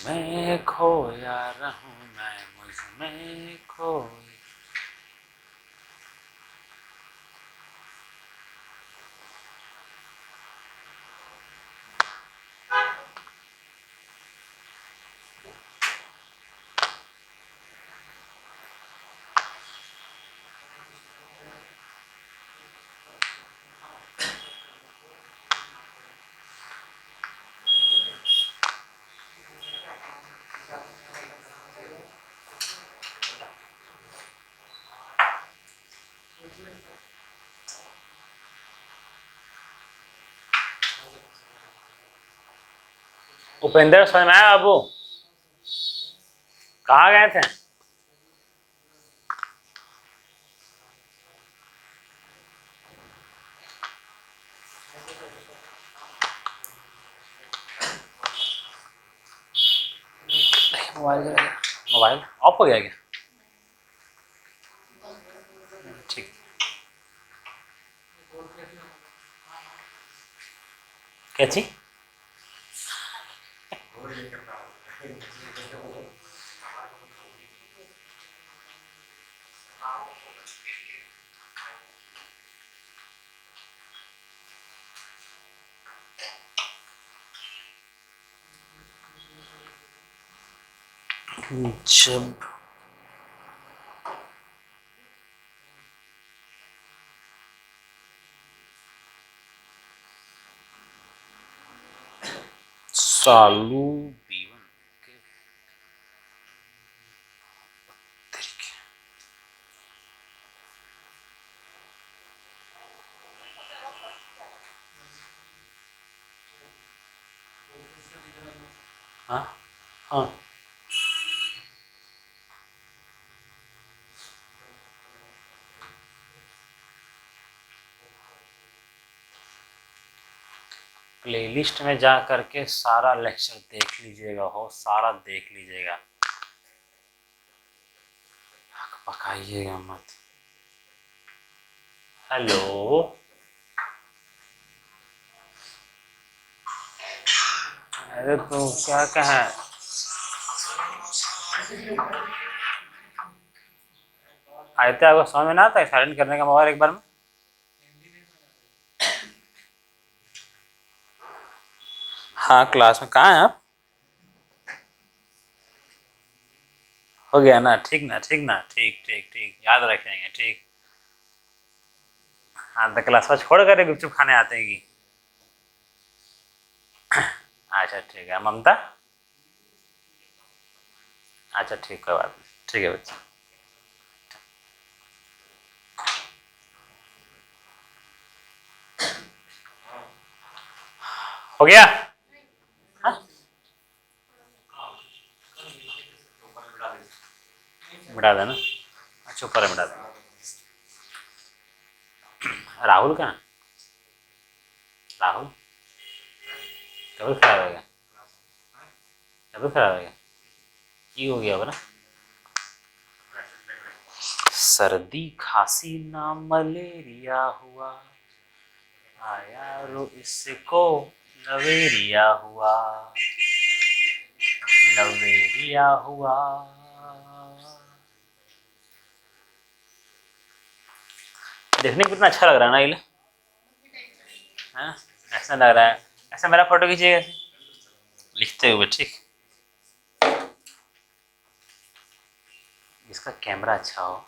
मैं खोया रहूं, मैं मुझ में खोया। उपेंद्र समझ में आया बाबू? कहाँ गए थे? मोबाइल ऑफ हो गया क्या? ठीक। क्या चीज? जब सालू B1 के तरीके। हाँ हाँ प्लेलिस्ट में जा करके सारा लेक्चर देख लीजिएगा, हो सारा देख लीजिएगा, पकाइएगा मत। हेलो अरे तू क्या कहा? आयते आपको समझ में ना आता है साइलेंट करने का मोबाइल एक बार में? हाँ क्लास में कहाँ हैं आप? हो गया ना? ठीक ना? ठीक ना? ठीक ठीक ठीक, याद रखेंगे। ठीक। हाँ तो क्लास में छोड़ कर गुपचुप खाने आते हैं कि? अच्छा ठीक है। ममता? अच्छा ठीक, कोई बात नहीं। ठीक है बच्चा। हो गया? हाँ? मिटा देना। अच्छा ऊपर मिटा देना। राहुल का? राहुल तबीयत खराब है क्या? तबीयत खराब है क्या? ये हो गया होगा ना? सर्दी खांसी ना मलेरिया हुआ, आया रो इसको नवेरिया हुआ, नवेरिया हुआ। देखने में कितना अच्छा लग रहा है ना ये? हाँ ऐसा लग रहा है, ऐसा मेरा फोटो खींचिएगा लिखते हुए। ठीक। इसका कैमरा अच्छा हो,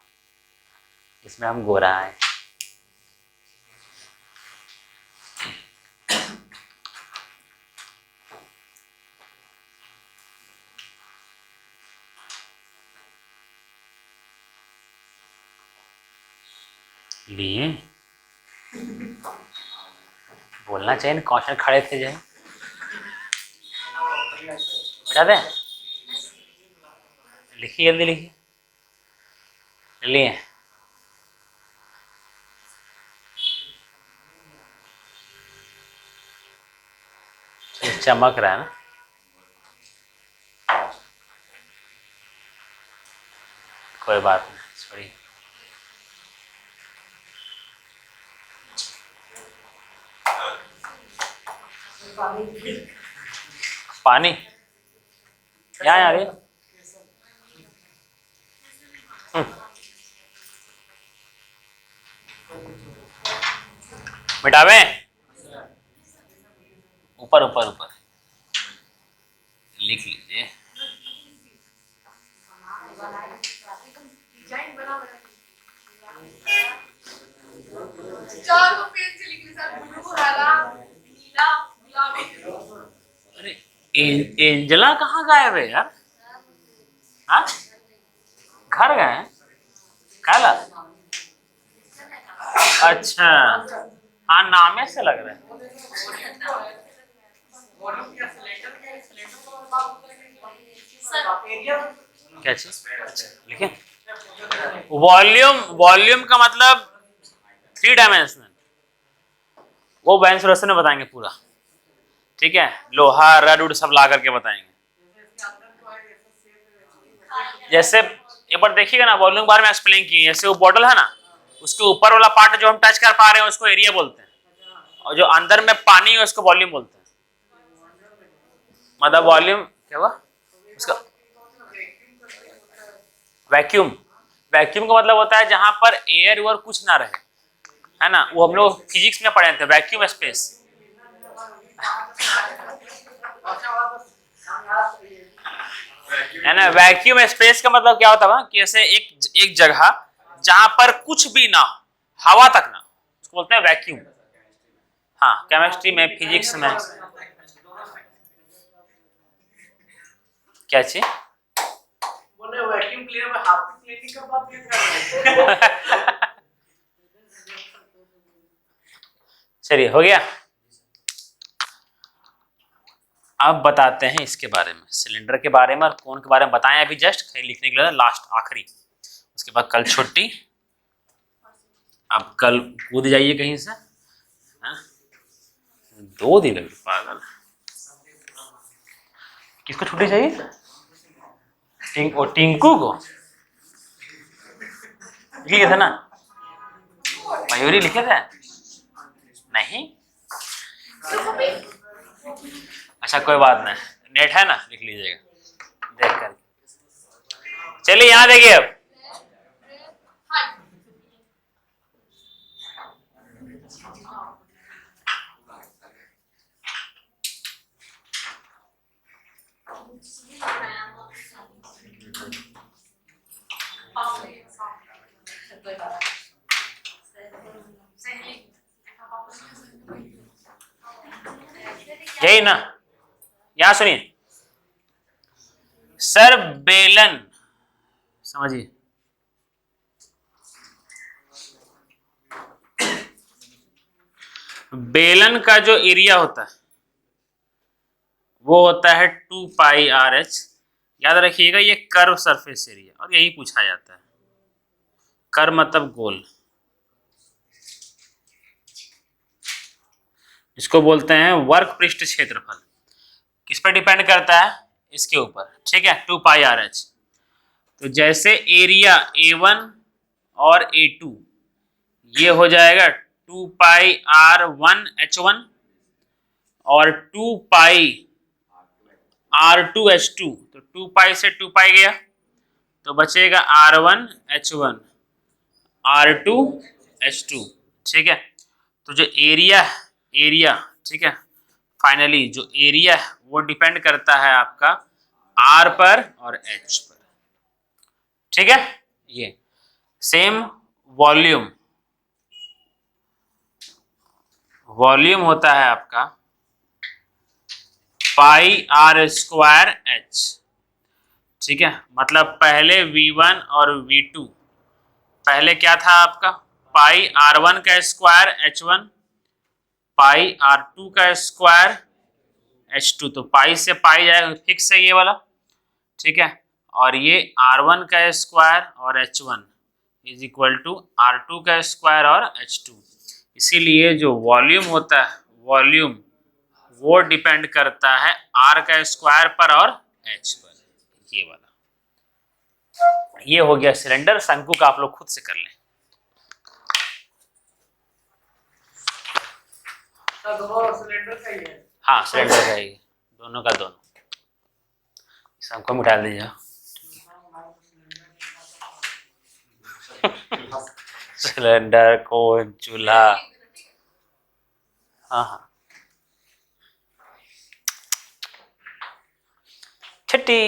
इसमें हम गोरा हैं। लिए बोलना चाहिए ना, कौशल खड़े थे जो बेटा दे। लिखिए जल्दी लिखिए। लिए चमक रहा है ना? कोई बात नहीं, छोड़िए। पानी यहाँ आ रही है। मिटावे ऊपर ऊपर ऊपर लिख लीजिए। चार को पेज से लिख ली सर, ब्लू हरा नीला गुलाबी। अरे एंजला कहाँ गायब है यार? हाँ घर गए हैं? काला? अच्छा हाँ नामे से लग रहा है। वॉल्यूम क्या सिलेंडर क्या है? सिलेंडर को बात होता है एरिया क्या चीज? अच्छा लिखें। वॉल्यूम का मतलब 3 डायमेंशनल, वो बैंस रोशन में बताएंगे पूरा, ठीक है। लोहा रड उड सब ला करके बताएंगे। जैसे एक बार देखिएगा ना, वॉल्यूम के बारे में एक्सप्लेन किए। जैसे वो बॉटल है ना, उसके ऊपर वाला पार्ट जो हम टच कर पा रहे हैं उसको एरिया बोलते हैं, और जो अंदर में पानी है उसको वॉल्यूम बोलते हैं। मतलब वॉल्यूम क्या हुआ उसका? वैक्यूम। वैक्यूम का मतलब होता है जहां पर एयर और कुछ ना रहे, है ना। वो हम लोग फिजिक्स में पढ़े थे, वैक्यूम स्पेस। है ना। वैक्यूम स्पेस का मतलब क्या होता है कि ऐसे एक जगह जहां पर कुछ भी ना हो, हवा तक ना, उसको बोलते हैं वैक्यूम। हाँ, केमिस्ट्री में, फिजिक्स में। क्या चीज? बोले वैक्यूम क्लीनर में हार्पिक क्लीनिंग का बात नहीं कर रहे हैं। चलिए हो गया। अब बताते हैं इसके बारे में, सिलेंडर के बारे में और कोन के बारे में बताएं अभी जस्ट लिखने के लिए लास्ट आखिरी। उसके बाद कल छुट्टी। अब कल कूद जाइए कहीं से, हाँ? 2 दिन लगे पागल। किसको छुट्टी चाहिए? टिंकू को लिखे थे ना, मयूरी लिखे थे नहीं। अच्छा कोई बात नहीं, नेट है ना, लिख लीजिएगा देख कर। चलिए यहाँ देखिए अब, यही ना। यहां सुनिए, सर बेलन समझिए, बेलन का जो एरिया होता है वो होता है 2 पाई आर एच। याद रखिएगा ये कर्व सरफेस एरिया, और यही पूछा जाता है। कर्व मतलब गोल, इसको बोलते हैं वर्क पृष्ठ क्षेत्रफल। किस पर डिपेंड करता है? इसके ऊपर, ठीक है, 2 पाई आर एच। तो जैसे एरिया A1 और A2 ये हो जाएगा 2 पाई R1 H1 और 2 पाई R2 H2। तो 2 पाई से 2 पाई गया तो बचेगा R1 H1 R2 H2, ठीक है। तो जो एरिया ठीक है, फाइनली जो एरिया है वो डिपेंड करता है आपका R पर और H पर, ठीक है। ये सेम वॉल्यूम होता है आपका पाई R स्क्वायर H, ठीक है। मतलब पहले V1 और V2, पहले क्या था आपका पाई R1 का स्क्वायर H1 पाई R2 का स्क्वायर H2। तो पाई से पाई जाएगा, फिक्स है ये वाला, ठीक है। और ये R1 का स्क्वायर और H1 is equal to R2 का स्क्वायर और H2। इसीलिए जो वॉल्यूम होता है, वॉल्यूम वो डिपेंड करता है R का स्क्वायर पर और H पर, ये वाला। ये हो गया सिलेंडर। शंकु का आप लोग खुद से कर लें। दोनों सिलेंडर का ही है। हाँ सिलेंडर का ही, दोनों का दोनों। सबको मिटा दीजिए। सिलेंडर को चूल्हा, हाँ हाँ। छुट्टी।